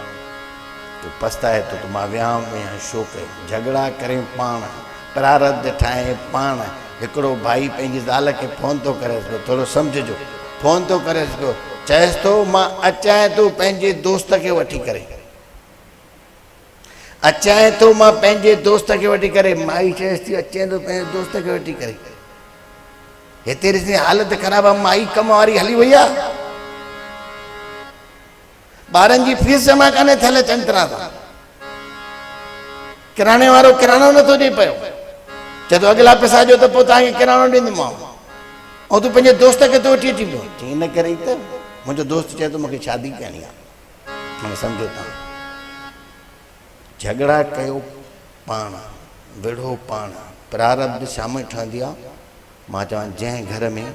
तो पछताए थो त मां विहांउ में छो कयो। झगड़ा करे पाण, प्रारब्ध ठाहे पाण। हिकिड़ो भाई पंहिंजी ज़ाल खे फ़ोन थो करेसि पियो, थोरो सम्झिजो, फ़ोन थो करेसि पियो, चएसि थो मां अचां थो पंहिंजे दोस्त खे वठी करे, अचां थो मां पंहिंजे दोस्त खे वठी करे। माई चएसि थी अचे थो पंहिंजे दोस्त खे वठी करे। हिते ॾिसी हालत ख़राबु आहे, माई कम वारी हली वई आहे, ॿारनि जी फीस जमा कान्हे थियल चंतरा सां, किराणे वारो किराणो नथो ॾे पियो, चए थो अॻिला पैसा ॾियो त पोइ तव्हांखे किराणो ॾींदोमांव, ऐं तूं पंहिंजे दोस्त खे तो वठी अची पियो। चई इन करे ई त मुंहिंजो दोस्त चए थो मूंखे शादी करणी आहे। हाणे सम्झो तव्हां, झगड़ा कयो पाण, विढ़ो पाण, प्रारब्ध शाम ठहंदी आहे। मां चवां जंहिं घर में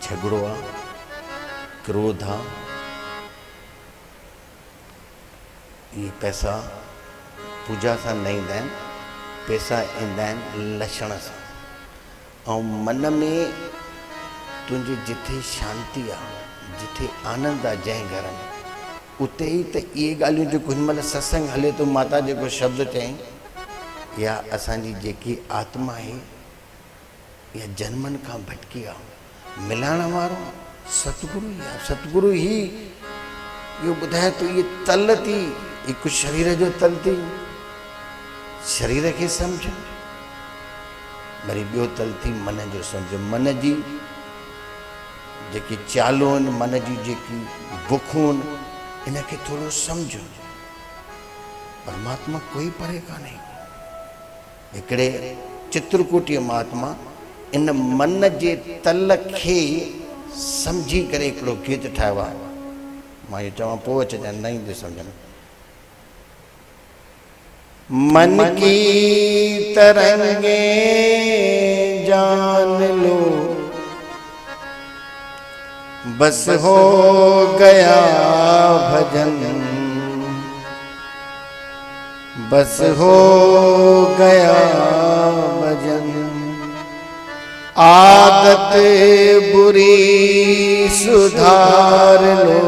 झगड़ो आहे, क्रोध आहे, ये पैसा पूजा सां न ईंदा आहिनि, पैसा ईंदा आहिनि लछण सां। ऐं मन में तुंहिंजे जिथे शांती आहे, जिथे आनंद आहे, जंहिं घर में, उते ई त इहे ॻाल्हियूं जेको हिन महिल सत्संग हले थो, माता जेको शब्द चयईं, या असांजी जेकी आत्मा आहे या जन्मनि खां भटकी आहे, मिलाइण वारो सतगुरु ई आहे। सतगुरु ई इहो ॿुधाए थो, इहे तल थी, हिकु शरीर जो तल थी, शरीर खे सम्झ, वरी ॿियो तल थी मन जो सम्झ। मन जी जेकी चालू आहिनि, मन जी जेकी बुखूं आहिनि, इनखे थोरो सम्झो। परमात्मा कोई परे कान्हे। हिकिड़े चित्रकूटीअ महात्मा इन मन जे तल खे सम्झी करे हिकिड़ो गीत ठाहियो आहे। मां इहो चवां पोइ अचजां, न ईंदे सम्झ में। मन की तरंगे जान लो, बस हो गया भजन, बस हो गया भजन। आदत बुरी सुधार लो,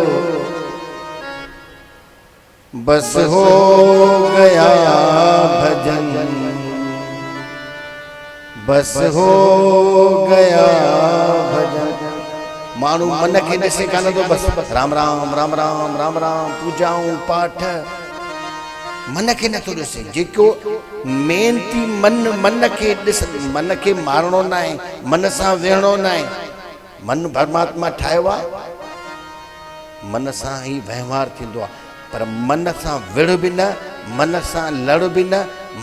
बस हो गया भजन, बस हो गया भजन। माण्हू मन खे ॾिसे कान थो, बसि राम राम राम राम राम राम, पूजाऊं पाठ, मन खे नथो ॾिसे। जेको मेन थी मन खे ॾिस, मन खे मारणो न आहे, मन सां वेहणो न आहे। मन परमात्मा ठाहियो आहे, मन सां ई वहिंवार थींदो आहे, पर मन सां विढ़ बि न, मन सां लड़ बि न।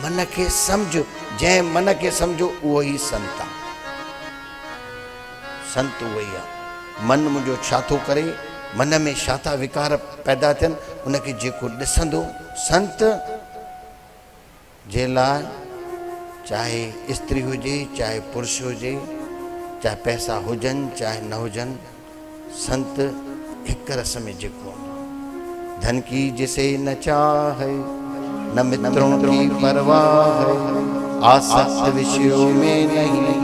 मन खे सम्झ, जंहिं मन खे सम्झो उहो ई संत आहे। संत उहो ई आहे। मन मुंहिंजो छा थो करे, मन में छा था विकार पैदा थियनि, उनखे जेको ॾिसंदो, संत जे लाइ चाहे स्त्री हुजे, चाहे पुरुष हुजे, चाहे पैसा हुजनि चाहे न हुजनि, संत हिकु रस में जेको धन की जिसे न चाहे, न मित्रों की परवाह है, आसक्त विषयों में नहीं,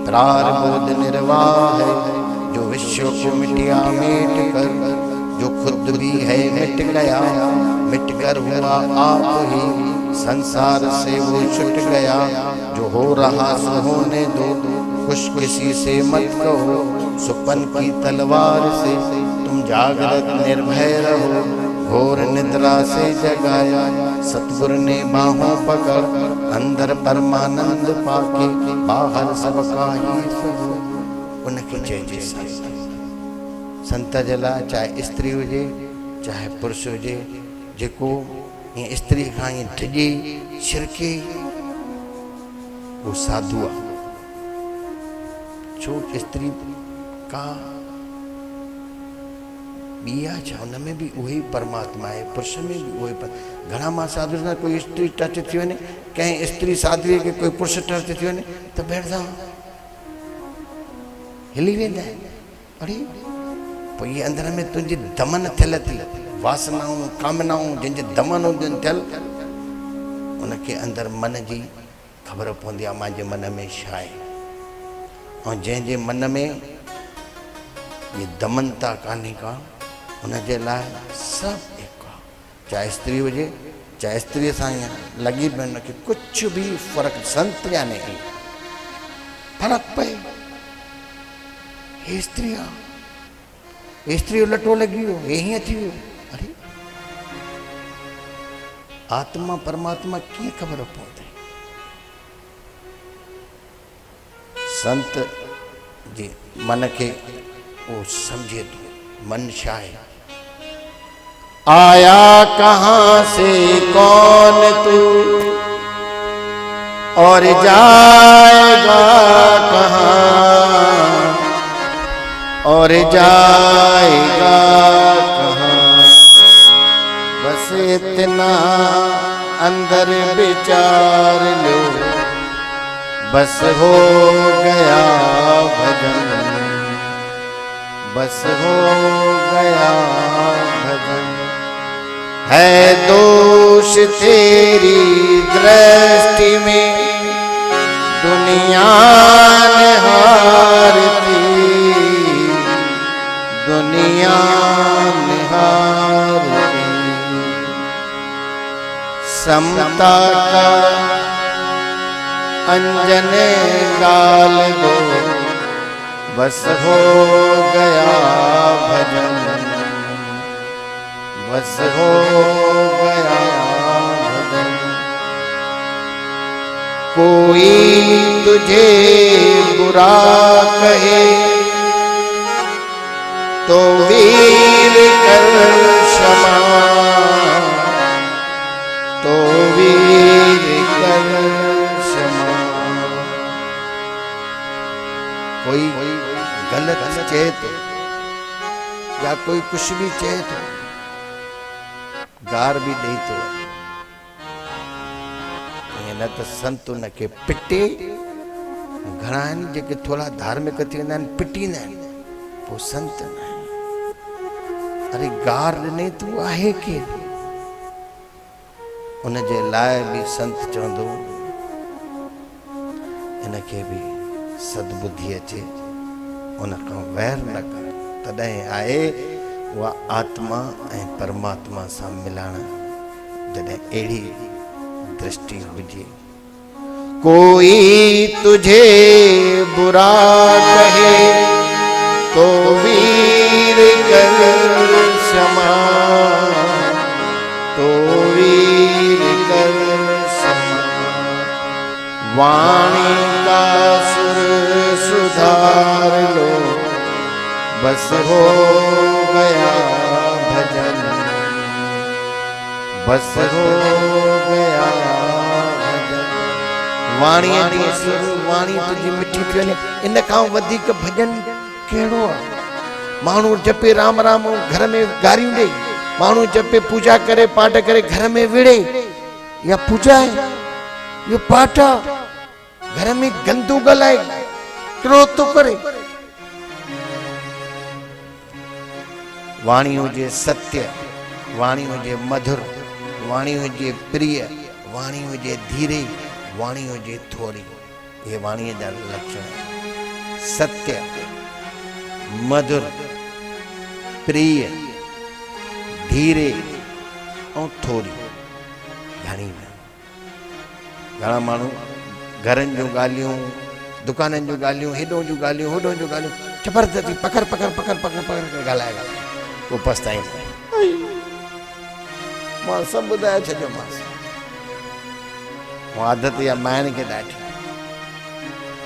प्रारब्ध निर्वाह है। जो विश्व को मिटिया मिट कर, जो खुद भी है मिट गया, मिट कर हुआ आप ही, संसार से वो छुट गया। जो हो रहा सो होने दो, खुश किसी से मत कहो, सुपन की तलवार से तुम जागृत निर्भय रहो। घोर निद्रा से जगाया, सतगुरु ने बाहों पकड़, अंदर परमानंद पाके, बाहर सबका ही सब। उनके चइजे संत जे लाइ, चाहे स्त्री हुजे चाहे पुरुष हुजे, जेको ईअं स्त्री खां ईअं डिॼे छिरके, वो साधु आहे। छो स्त्री का ॿी आहे छा, हुन में बि उहो ई परमात्मा आहे, पुरुष में बि उहो ई। घणा मां साधु सां कोई स्त्री टच थी वञे, कंहिं स्त्री साधुअ खे कोई पुरुष टच थी वञे, त भेण सां हिली वेंदा आहिनि। अरे पोइ इहे अंदर में तुंहिंजी दमन थियल थी, वासनाऊं कामनाऊं जंहिंजे दमन हुजनि थियल, उनखे अंदरि मन जी ख़बर पवंदी आहे मुंहिंजे मन में छा आहे। ऐं जंहिंजे मन में ये दमनता कान्हे का, उनजे लाइ सभु हिकु आहे। चाहे स्त्री हुजे चाहे स्त्रीअ सां ईअं लॻी पए, उनखे कुझु बि फ़र्क़ु, संत याने फ़र्क़ु पए। हे स्त्री आहे, हे स्त्री जो लटो लॻी वियो, हे हीअं थी वियो। अरे आत्मा परमात्मा कीअं ख़बर पवंदी? संत जे मन खे वो समझे तो मन छा है। आया कहाँ से कौन तू और जाएगा कहाँ, और जाएगा कहाँ, बस इतना अंदर विचार लो, बस हो गया भजन, बस हो गया भजन। है दोष तेरी दृष्टि में दुनिया निहारती, दुनिया निहारती। समता का अंजन डाल दो, बस हो गया भजन, बस हो गया भजन। कोई तुझे बुरा कहे तो वीर कर क्षमा, तो वीर कर क्षमा। कोई गलत चेत या कोई कुछ भी चेत गार भी दे तो न त संत उन खे पिटे। घणा आहिनि जेके थोड़ा धार्मिक थी वेंदा आहिनि, पिटींदा आहिनि, पोइ संत न आहिनि। अरे गार ॾिने तूं आहे केरु? उनजे लाइ बि संत चवंदो इनखे बि सद्बुद्धि अचे, उन खां वैर न कर, तॾहिं आहे उहा आत्मा ऐं परमात्मा सां मिलण। जॾहिं अहिड़ी दृष्टि हुजे। कोई तुझे बुरा कहे तो वीर कर क्षमा, तो वीर कर क्षमा। वाणी का सुर सुधार लो, बस हो गया भजन, बस हो गया भजन। वाणी जी सुर, वाणी तुझी मिठी थी वञे, इन खां वधीक भजन कहिड़ो आहे? माण्हू जपे राम राम घर में गारियूं ॾे, माण्हू जपे पूजा करे पाठ करे घर में विड़े, या पूजा है ये पाठ आहे? घर में गंदू ॻाल्हाए कहिड़ो थो करे? वाणी हुजे सत्य, वाणी हुजे मधुर, वाणी हुजे प्रिय, वाणी हुजे धीरे, वाणी हुजे थोड़ी। ये वाणी जा लक्षण: सत्य, मधुर, प्रिय, धीरे और थोड़ी। घणी घणा माण्हू घरनि जूं ॻाल्हियूं, दुकाननि जूं ॻाल्हियूं, हेॾो जूं ॻाल्हियूं, होॾो जूं ॻाल्हियूं ज़बरदस्ती पकड़ पकड़ पकड़ पकड़ पकड़ ॻाल्हाएगा, वो पछताईंदा। मां सभु ॿुधाए छॾियोमांसि। आदत या माइनि खे ॾाढी।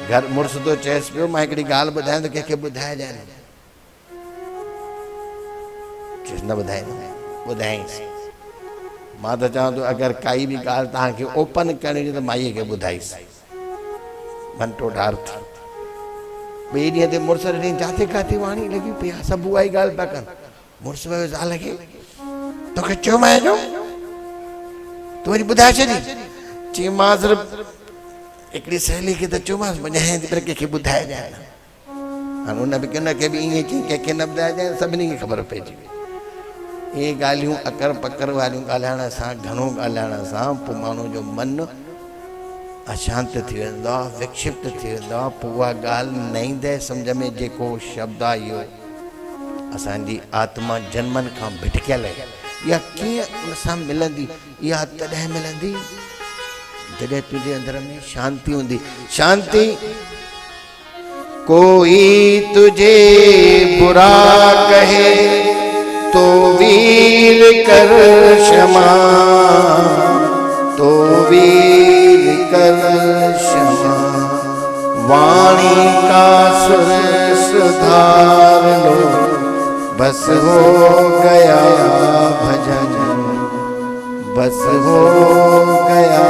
घर मुड़ुस थो चएसि पियो मां हिकिड़ी ॻाल्हि ॿुधायां त कंहिंखे ॿुधाइजांइ न। चएसि न ॿुधाईंदुमि, ॿुधाईंसि। मां त चवां थो अगरि काई बि ॻाल्हि तव्हांखे ओपन करणी हुजे त माईअ खे ॿुधाईसि। घंटो ढार थी ॿिए ॾींहं ते मुड़ुस ॾिनी जाते काथे वाणी लॻी पई आहे, सभु उहा ई ॻाल्हि पिया कनि। मुड़ुस वियो ज़ाल खे, तोखे चयो मां जो तूं वरी ॿुधाए छॾी? चई मां सिर्फ़ु हिकिड़ी सहेली खे त चयोमांसि ॿुधायां थी, पर कंहिंखे ॿुधाइजांइ न। हाणे उन बि कंहिंखे बि ईअं चई कंहिंखे न ॿुधाइजांइ, सभिनी खे ख़बर पइजी वई। इहे ॻाल्हियूं अकर पकर वारियूं ॻाल्हाइण सां, घणो ॻाल्हाइण सां पोइ माण्हू जो मन अशांत थी वेंदो आहे, विक्षिप्त थी वेंदो आहे। पोइ उहा ॻाल्हि न ईंदे सम्झ में, जेको शब्द आहे इहो असांजी आत्मा जन्मनि खां भिटकियल आहे। इहा कीअं उन सां मिलंदी? इहा तॾहिं मिलंदी जॾहिं तुंहिंजे अंदर में शांति हूंदी। शांति, कोई तुझे बुरा कहे तो वीर कर क्षमा, तो वीर कर क्षमा। वाणी का सुर सुधार लो, बस हो गया भजन, बस हो गया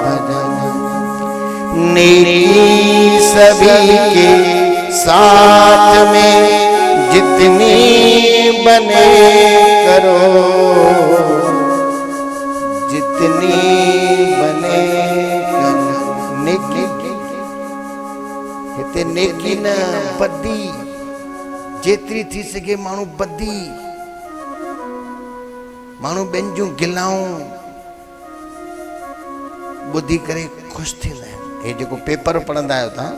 भजन। नेकी सभी के साथ में जितनी बने करो, जितनी बने करो। नेकी हिते नेकी न बदी, जेतिरी थी सघे माण्हू बदी माण्हू ॿियनि जूं गिलाऊं ॿुधी करे ख़ुशि थींदा आहिनि। हे जेको पेपर पढ़ंदा आहियो तव्हां,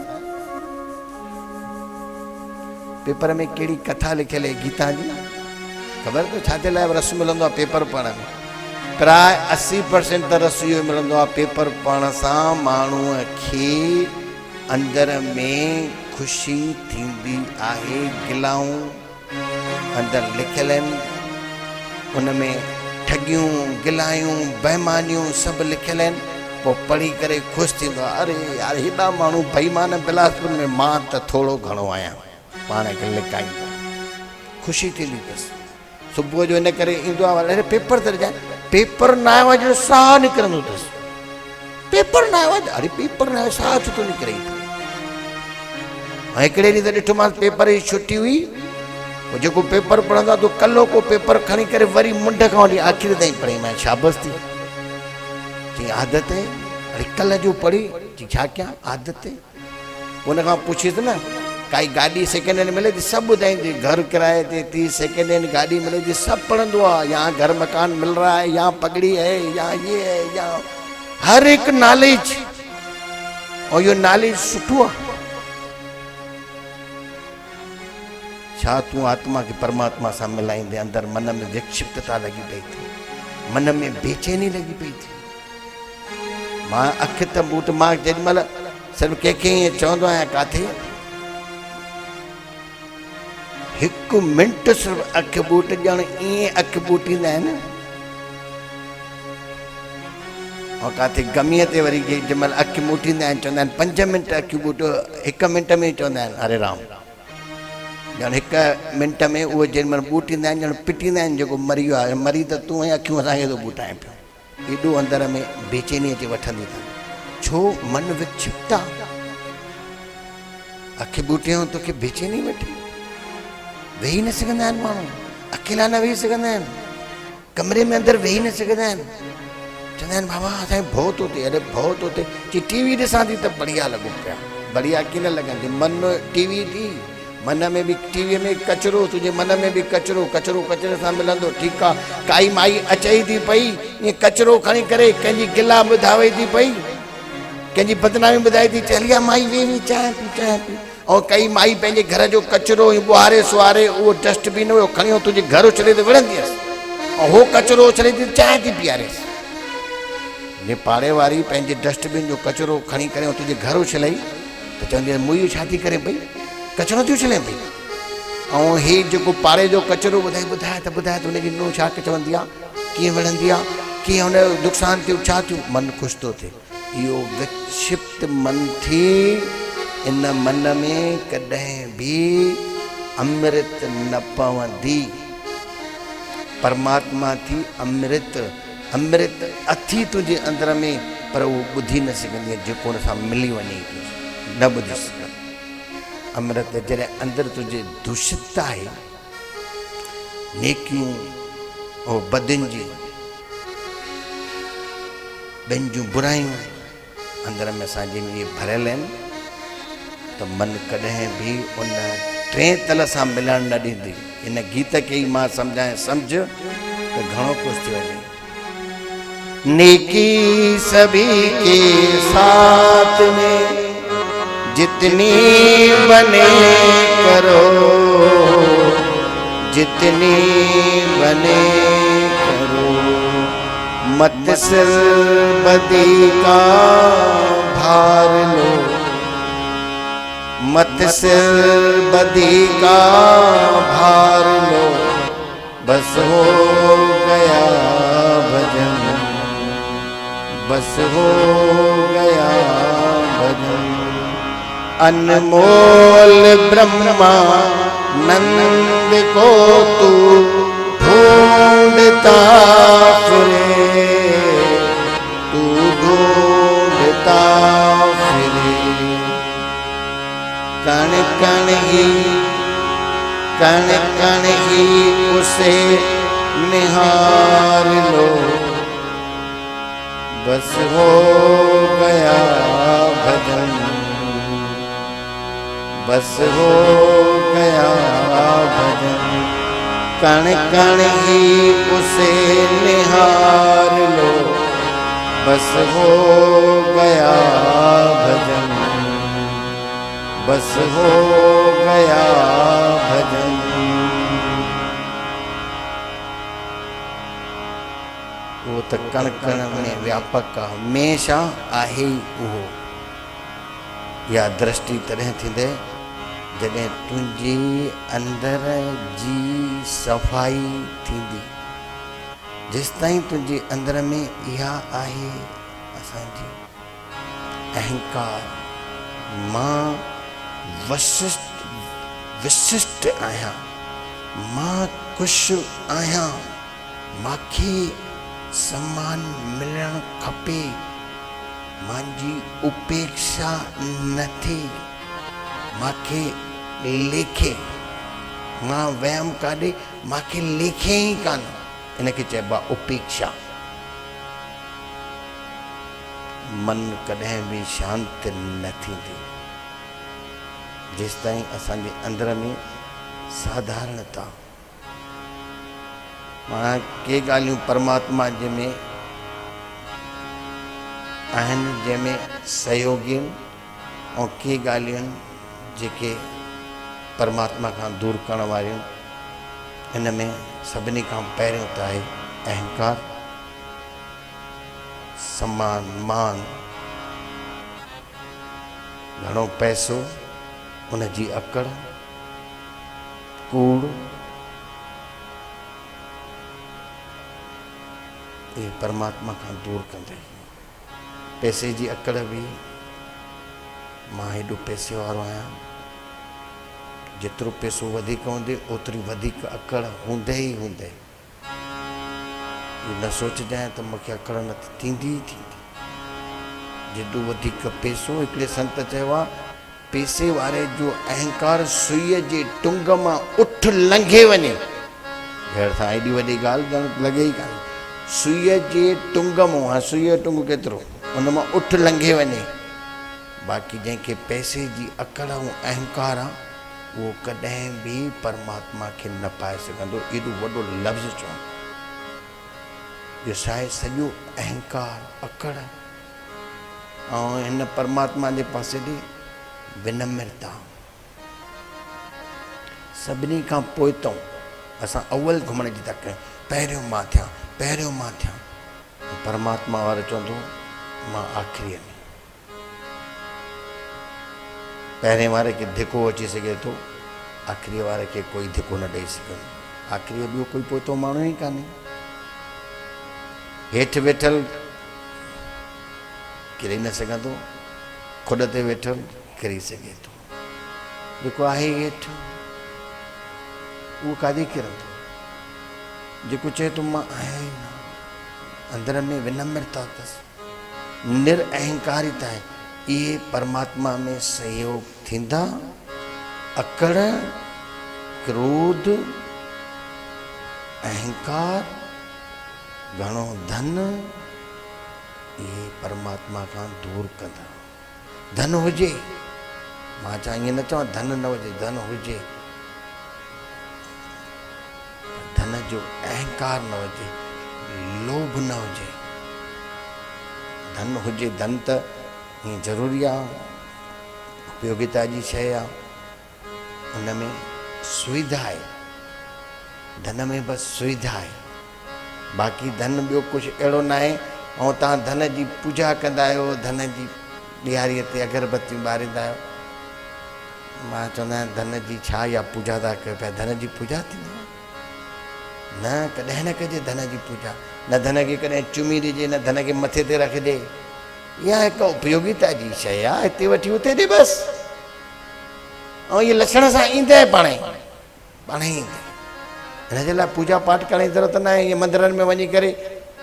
पेपर में कहिड़ी कथा लिखियल आहे गीता जी, ख़बर अथव छाजे लाइ रस मिलंदो आहे पेपर पढ़ण में? प्राय 80% त रस इहो मिलंदो आहे, पेपर पढ़ण सां माण्हूअ खे अंदर में ख़ुशी थींदी आहे। गिलाऊं अंदर लिखियल आहिनि, उन में ठगियूं गिलायूं बेईमानियूं सभु लिखियल आहिनि। पोइ पढ़ी करे ख़ुशि थींदो आहे, अरे यार हेॾा माण्हू बेईमान बिलासपुर में, मां त थोरो घणो आहियां, पाण खे लिकाईंदो, ख़ुशी थींदी अथसि। सुबुह जो इन करे ईंदो आहे, अरे पेपर त ॾिजां, पेपर न आयो आहे जो साहु निकिरंदो अथसि। पेपर न आयो आहे, अरे पेपर न आयो साहु छो थो निकिरे। ऐं हिकिड़े ॾींहुं त ॾिठोमांसि पेपर जी छुटी हुई, जेको पेपर पढ़ंदो आहे तो कल्हो को पेपर खणी करे वरी मुंड खां वठी आख़िर ताईं पढ़ी, मैं शाबस थी जी आदत है। अरे कल्ह जो पढ़ी जी छा कयां, आदत है। उन खां पुछीसि न, काई गाड़ी सेकेंड हैंड मिले थी, सभु ॿुधाईंदी, घर किराए ते थी, सेकेंड हैंड गाड़ी मिले थी, सभु पढ़ंदो आहे, यहाँ घर मकान मिल रहा है, यहाँ पगड़ी है, यहाँ ये है, यहाँ हर एक नॉलेज। और यो नॉलेज सुठो आहे। छा तूं आत्मा के परमात्मा सां मिलाईंदे अंदर मन में विक्षिप्तता लगी पई थी, मन में बेचैनी लगी पई थी। मां अखि त बूट, मां जेॾीमहिल सिर्फ़ु कंहिंखे ईअं चवंदो आहियां, किथे हिकु मिंट सिर्फ़ु अखि बूट ॼण ईअं अखि बूटींदा आहिनि। ऐं किथे गमीअ ते वरी जेॾीमहिल अखि बूटींदा आहिनि, चवंदा आहिनि 5 मिंट अखि बूटो, 1 मिंट में ई चवंदा आहिनि हरे राम। ॼण 1 मिंट में उहे जेॾीमहिल बूटींदा आहिनि, ॼण पिटींदा आहिनि, जेको मरी वियो आहे, मरी त तूं ऐं अखियूं असांखे थो बूटाए पियो। एॾो अंदर में बेचैनी अची वठंदी अथनि, छो मन विक्षिप्त आहे। अखि बूटियूं तोखे बेचैनी वठी, वेही न सघंदा आहिनि माण्हू, अकेला न वेही सघंदा आहिनि, कमरे में अंदरि वेही न सघंदा आहिनि। चवंदा आहिनि बाबा असांखे भउ थो थिए, अरे भउ थो थिए, चई टीवी ॾिसां थी त बढ़िया लॻो पिया, बढ़िया कीअं न लॻंदी, मन टीवी थी, मन में भी टीवीअ में कचरो, तुझे मन में भी कचरो, कचरो कचरे सां मिलंदो, ठीकु आहे। काई माई अचई थी पई ईअं कचरो खणी करे कंहिंजी गिला ॿुधावे थी पई, कंहिंजी बदनामी ॿुधाए थी, चली आहे माई वेही चांहि पी चांहि पी। ऐं कई माई पंहिंजे घर जो कचरो ॿुहारे सुहारे उहो डस्टबिन हुयो खणी तुंहिंजे घर उछले ते विढ़ंदी हुअसि, ऐं उहो कचरो उछले थी चांहि थी पीआरेसि। जे पाड़े वारी पंहिंजे डस्टबिन जो कचरो खणी करे तुंहिंजे घर उछलई त चवंदी आहे मुई छा थी करे पई, कचरो थी उछले पई। ऐं हीउ जेको पाड़े जो कचरो ॿुधाए त हुनजी नूंहुं छा चवंदी आहे, कीअं विढ़ंदी आहे, कीअं हुनजो नुक़सानु थियो, छा थियो, मन ख़ुशि थो थिए। इहो विक्षिप्त मन थी, इन मन में कॾहिं बि अमृत न पवंदी। परमात्मा थी अमृत, अमृत अथी तुंहिंजे अंदर में, पर उहो ॿुधी न सघंदी, जेको हुन सां मिली वञे न ॿुधी सघंदी। अमृत जॾहिं अंदरि तुंहिंजे दूषित आहे, नेकियूं ऐं बदियुनि जी, ॿियनि जूं बुरायूं अंदर में असांजे में इहे भरियल आहिनि, त मन कॾहिं बि उन टे तल सां मिलणु न ॾींदी। इन गीत खे ई मां सम्झाए, सम्झ त घणो कुझु थी वञे। नेकी सभी के साथ में जितनी बने करो, जितनी बने करो, मत सिर बदी का भार लो, मत सिर बदी का भार लो, बस हो गया भजन, बस हो गया भजन। अनमोल ब्रह्मा नंद को तू ढूंढता फिरे, तू ढूंढता फिरे। कण कण ही उसे निहार लो, बस हो गया भजन, बस हो गया भजन। कण कण ही उसे निहार लो, बस हो गया भजन, बस हो गया भजन। वो तो कण कण में व्यापक आहे, हमेशा आहे उहो। या दृष्टि तॾहिं थींदे जॾहिं तुंहिंजी अंदर जी सफ़ाई थींदी। जेसिताईं तुंहिंजे अंदर में इहा आहे असांजी अहंकार, मां विशिष्ट आहियां, मां कुझु आहियां, मूंखे सम्मान मिलणु खपे, मुंहिंजी उपेक्षा न थिए, मूंखे लेखे, मां वयम काॾे मूंखे लेखे ई कान, इनखे चइबो आहे उपेक्षा। मन कॾहिं बि शांति न थींदी जेसिताईं असांजे अंदर में साधारणता। मां के ॻाल्हियूं परमात्मा जंहिंमें आहिनि, जंहिंमें सहयोगी आहिनि, ऐं के ॻाल्हियूं आहिनि जेके परमात्मा खां दूर करण वारियूं। इन में सभिनी खां पहिरियों त आहे अहंकार, सम्मान, मान, घणो पैसो, उन जी अकड़, कूड़, ये परमात्मा खां दूर कंदे। पैसे जी अकड़ बि, मां हेॾो पैसे वारो आहियां, जेतिरो पैसो वधीक हूंदे ओतिरी वधीक अकड़ हूंदे ई हूंदे। न सोचजांइ त मूंखे अकड़ न थींदी ई थींदी। जेॾो वधीक पैसो, हिकिड़े संत चयो आहे, पैसे वारे जो अहंकार सुईअ जे टुंग मां उठ लंघे वञे। भेण सां एॾी वॾी ॻाल्हि लॻे ई कान। सुईअ जे टुंग मां, हा सुईअ जो टुंग केतिरो, उन मां उठ लंघे वञे। बाक़ी जंहिंखे पैसे जी अकड़ ऐं अहंकार आहे, उहो कॾहिं बि परमात्मा खे न पाए सघंदो। एॾो वॾो लफ़्ज़ चओ, इहो छाहे? सॼो अहंकार, अकड़, ऐं हिन परमात्मा जे पासे ॾे विनम्रता। सभिनी खां पोइतों असां अव्वल घुमण जी था कयूं, पहिरियों मां थियां, पहिरियों मां थियां। परमात्मा वारो चवंदो मां आख़िरीअ में। पहिरें वारे खे धिको अची सघे थो, आख़िरीअ वारे खे कोई धिको न ॾेई सघंदो। आख़िरीअ ॿियो कोई पोइतो माण्हू ई कान्हे। हेठि वेठल किरी न सघंदो, खुॾ ते वेठल किरी सघे थो। जेको आहे हेठि उहो काॾे किरंदो? जेको चए थो मां आहियां ई न, अंदर में विनम्रता अथसि, निरअहंकारिता आहे, इहे परमात्मा में सहयोग थींदा। अकड़, क्रोध, अहंकार, घणो धन, इहे परमात्मा खां दूर कंदा। धन हुजे, मां ईअं न चवां धन न हुजे, धन हुजे, धन जो अहंकार न हुजे, लोभ न हुजे। धन हुजे, धन त हीअं ज़रूरी आहे, उपयोगिता जी शइ आहे, उन में सुविधा आहे। धन में बसि सुविधा आहे, बाक़ी धन ॿियो कुझु अहिड़ो न आहे। ऐं तव्हां धन जी पूजा कंदा आहियो, धन जी ॾियारीअ ते अगरबत्तियूं ॿारींदा आहियो। मां चवंदा आहियां धन जी छा या पूजा था कयो पिया, धन जी पूजा थींदी न, कॾहिं न कजे धन जी पूजा। न धन खे कॾहिं चुमी ॾिजे, न धन खे मथे ते रखिजे। इहा हिकु उपयोगिता जी शइ आहे, हिते वठी हुते ॾे बसि। ऐं इहे लछण सां ईंदे पाणे पाणे ईंदे। हिन जे लाइ पूजा पाठ करण जी ज़रूरत न आहे। इहे मंदरनि में वञी करे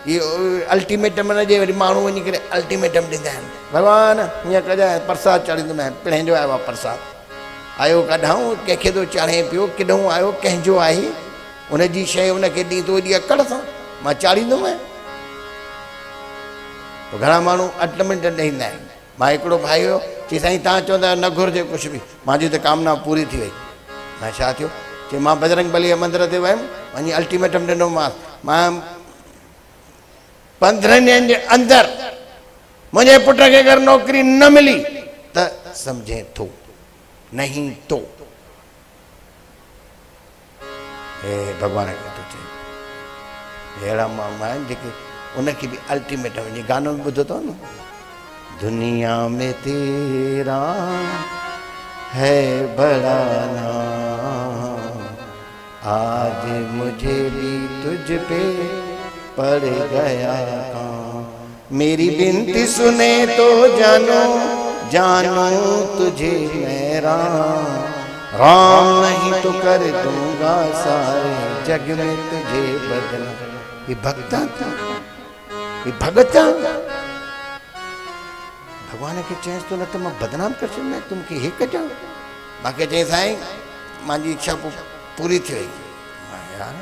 इहो अल्टीमेटम न ॾे, वरी माण्हू वञी करे अल्टीमेटम ॾींदा आहिनि, भॻवान हीअं कजांइ, प्रसाद चाढ़ींदोमांइ, पिणिजो आयो आहे प्रसाद, आयो कढाऊं, कंहिंखे थो चाढ़े पियो, किॾूं आयो, कंहिंजो आहे, उनजी शइ उनखे ॾी थो एॾी अकड़ सां, मां चाढ़ींदोमांइ। घणा माण्हू अल्टीमेट ॾींदा आहिनि। मां हिकिड़ो भाई हुयो, चई साईं तव्हां चवंदा आहियो न घुरिजे कुझु बि, मुंहिंजी त कामना पूरी थी वई। मां छा थियो, चे मां बजरंग बली मंदिर ते वयुमि, वञी अल्टीमेटम ॾिनोमांसि, मां 15 ॾींहंनि जे अंदरि मुंहिंजे पुट खे अगरि नौकिरी न मिली त सम्झे थो, नहीं तो हे भॻवान खे थो चए। अहिड़ा माण्हू आहिनि जेके उनखे बि अल्टीमेटम, जीअं गानो बि ॿुधो अथव न, दुनिया में तेरा है बड़ा नाम, आज मुझे भी तुझ पे पड़ गया काम, मेरी बिनती सुने तो जानो जानो तुझे मैं राम नहीं तो कर दूंगा सारे जग में तुझे बदनाम। ये भक्ता था, ये भगता भगवान के चयस तो न तो मैं बदनाम कर छॾियां तुमखे हे कजां। बाक़ी चई साईं मुंहिंजी इच्छा पूरी थी वई। यार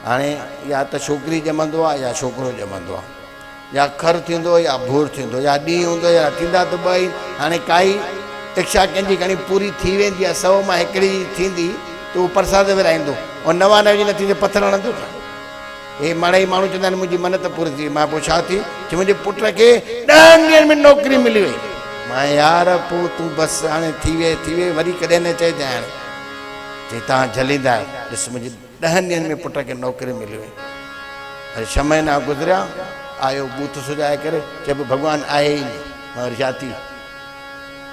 हाणे या त छोकिरी ॼमंदो आहे या छोकिरो ॼमंदो आहे, या खर थींदो या भूर थींदो, या ॾींहुं हूंदो या थींदा त ॿई। हाणे काई इच्छा कंहिंजी घणी पूरी थी वेंदी आहे, 100 मां हिकिड़ी थींदी त उहो प्रसाद विराईंदो, ऐं 99 जी न थींदी पथर हणंदो। हे माणे माण्हू चवंदा आहिनि मुंहिंजी मनत पूरी थी। मां पोइ छा थी, चई मुंहिंजे पुट खे 10 ॾींहंनि में नौकिरी मिली वई। मां यार पोइ तूं बसि हाणे थी वे वरी कॾहिं न चइजांइ। हाणे चई तव्हां झलींदा आहियो, ॾिस मुंहिंजे 10 ॾींहंनि में पुट खे नौकिरी मिली वई। अरे 6 महीना गुज़रिया, आयो बूथ सुॼाए करे, चए पोइ भॻवानु आहे ई न। मां वरी छा थी,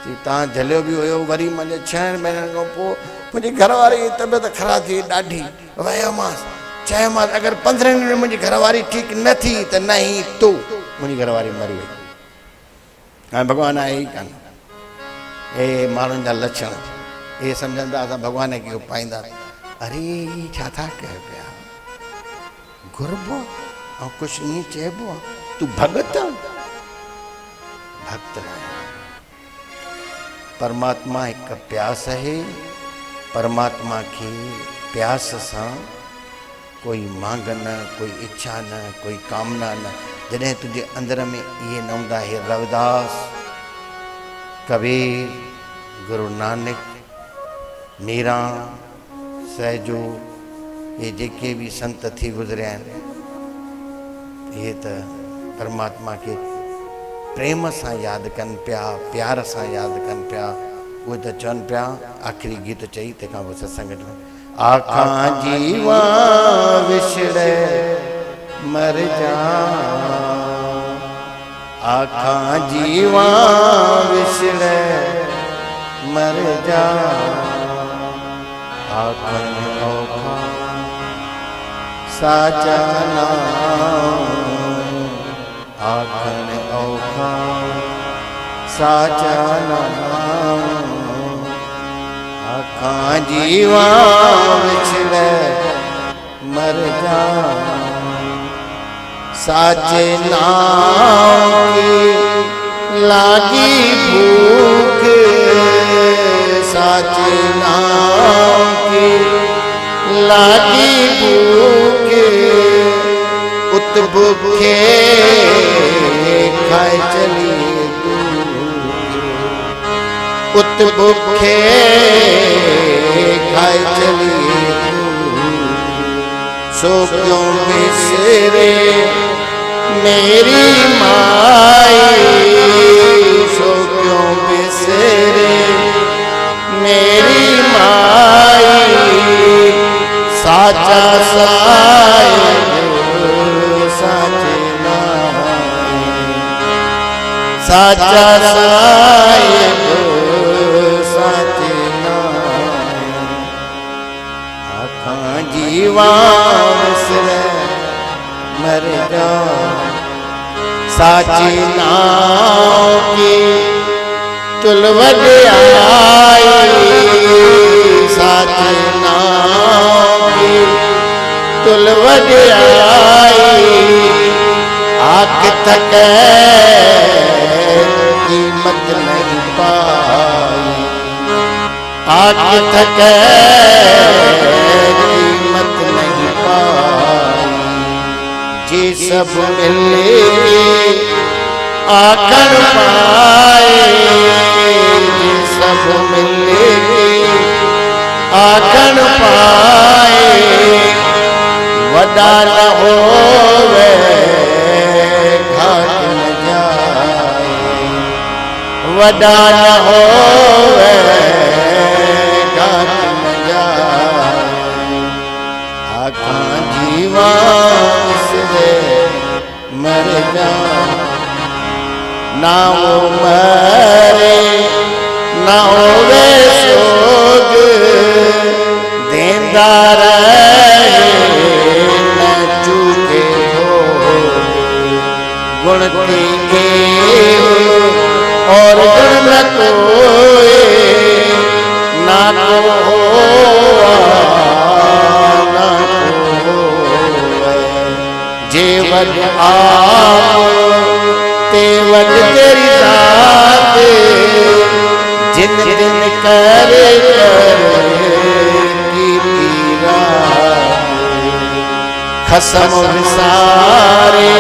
चई तव्हां झलियो बि हुयो, वरी मुंहिंजे 6 महीननि खां पोइ मुंहिंजी घरवारी जी तबियत ख़राबु थी ॾाढी, वयोमांसि, चयोमांसि अगरि 15 ॾींहंनि में मुंहिंजी घरवारी ठीकु न थी त न ई तो मुंहिंजी घरवारी मरी वई। हाणे भॻवानु आहे ई कान। हे माण्हुनि जा लक्षण, हे सम्झंदा असां भॻवान खे पाईंदा। अरे छा था कयो पिया, घुरबो ऐं कुझु ईअं चइबो आहे, तूं भगत भक्त न आहे। परमात्मा हिकु प्यास आहे, परमात्मा खे प्यास सां कोई मांग न, कोई इच्छा न, कोई कामना न। जॾहिं तुंहिंजे अंदर में इहे न हूंदा, हे रविदास, कबीर, गुरु नानक, मीरा, सहजो, ये जेके भी संत थी गुज़रिया आहिनि, इहे त परमात्मा के प्रेम सां यादि कनि पिया, प्यार सां यादि कनि पिया। उहे त चवनि पिया, आख़िरी गीत चई तंहिंखां पोइ सत्संग में, आखां जीवा विछड़े मर जा, आखां जीवा विछड़े मर जा, आखन औखा साचा नाम, आखन औखा साचा नाम, आखां जीवा विछड़े मर जा, साचे नाम की लागी भूख, साचे नाम की लागी भूख, उत भूखे खाए चली उत भूखे खाए चली, सो क्यों बिसरे मेरी माई, सो क्यों बिसरे मेरी माई, साचा साहिब साचे नाम, साचा साहिब साचे नाम, आखां जीवा विसरे मर जा, साची नाम की तुल वॾाई, साचे नाम की तुल वॾाई, आख थके कीमत नहीं पाई, आख थके कीमत नहीं पाई, जे सब मिले आखर पाए, जे सब मिले आखण पाए वॾा न होवे घाट न जाए वॾा न होवे घाट न जाए आखां जीवान से मर जाए ना वो मरे ना होवे सोग देंदा रहे न चूके गुणती के और गुण न कोई ना को ना को जेवल तेवल तेरी जात जिन दिन करे की खसम विसारे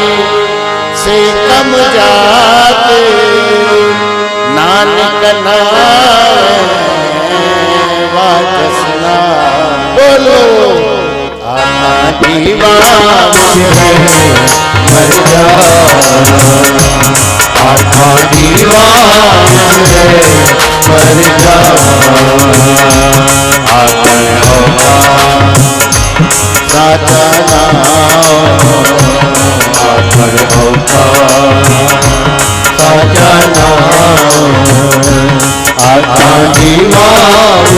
से कम जात नानक वाचसना बोलो आका दीवान मर जा आका दीवान मर जा आका साचा आखर साचा आका दीवान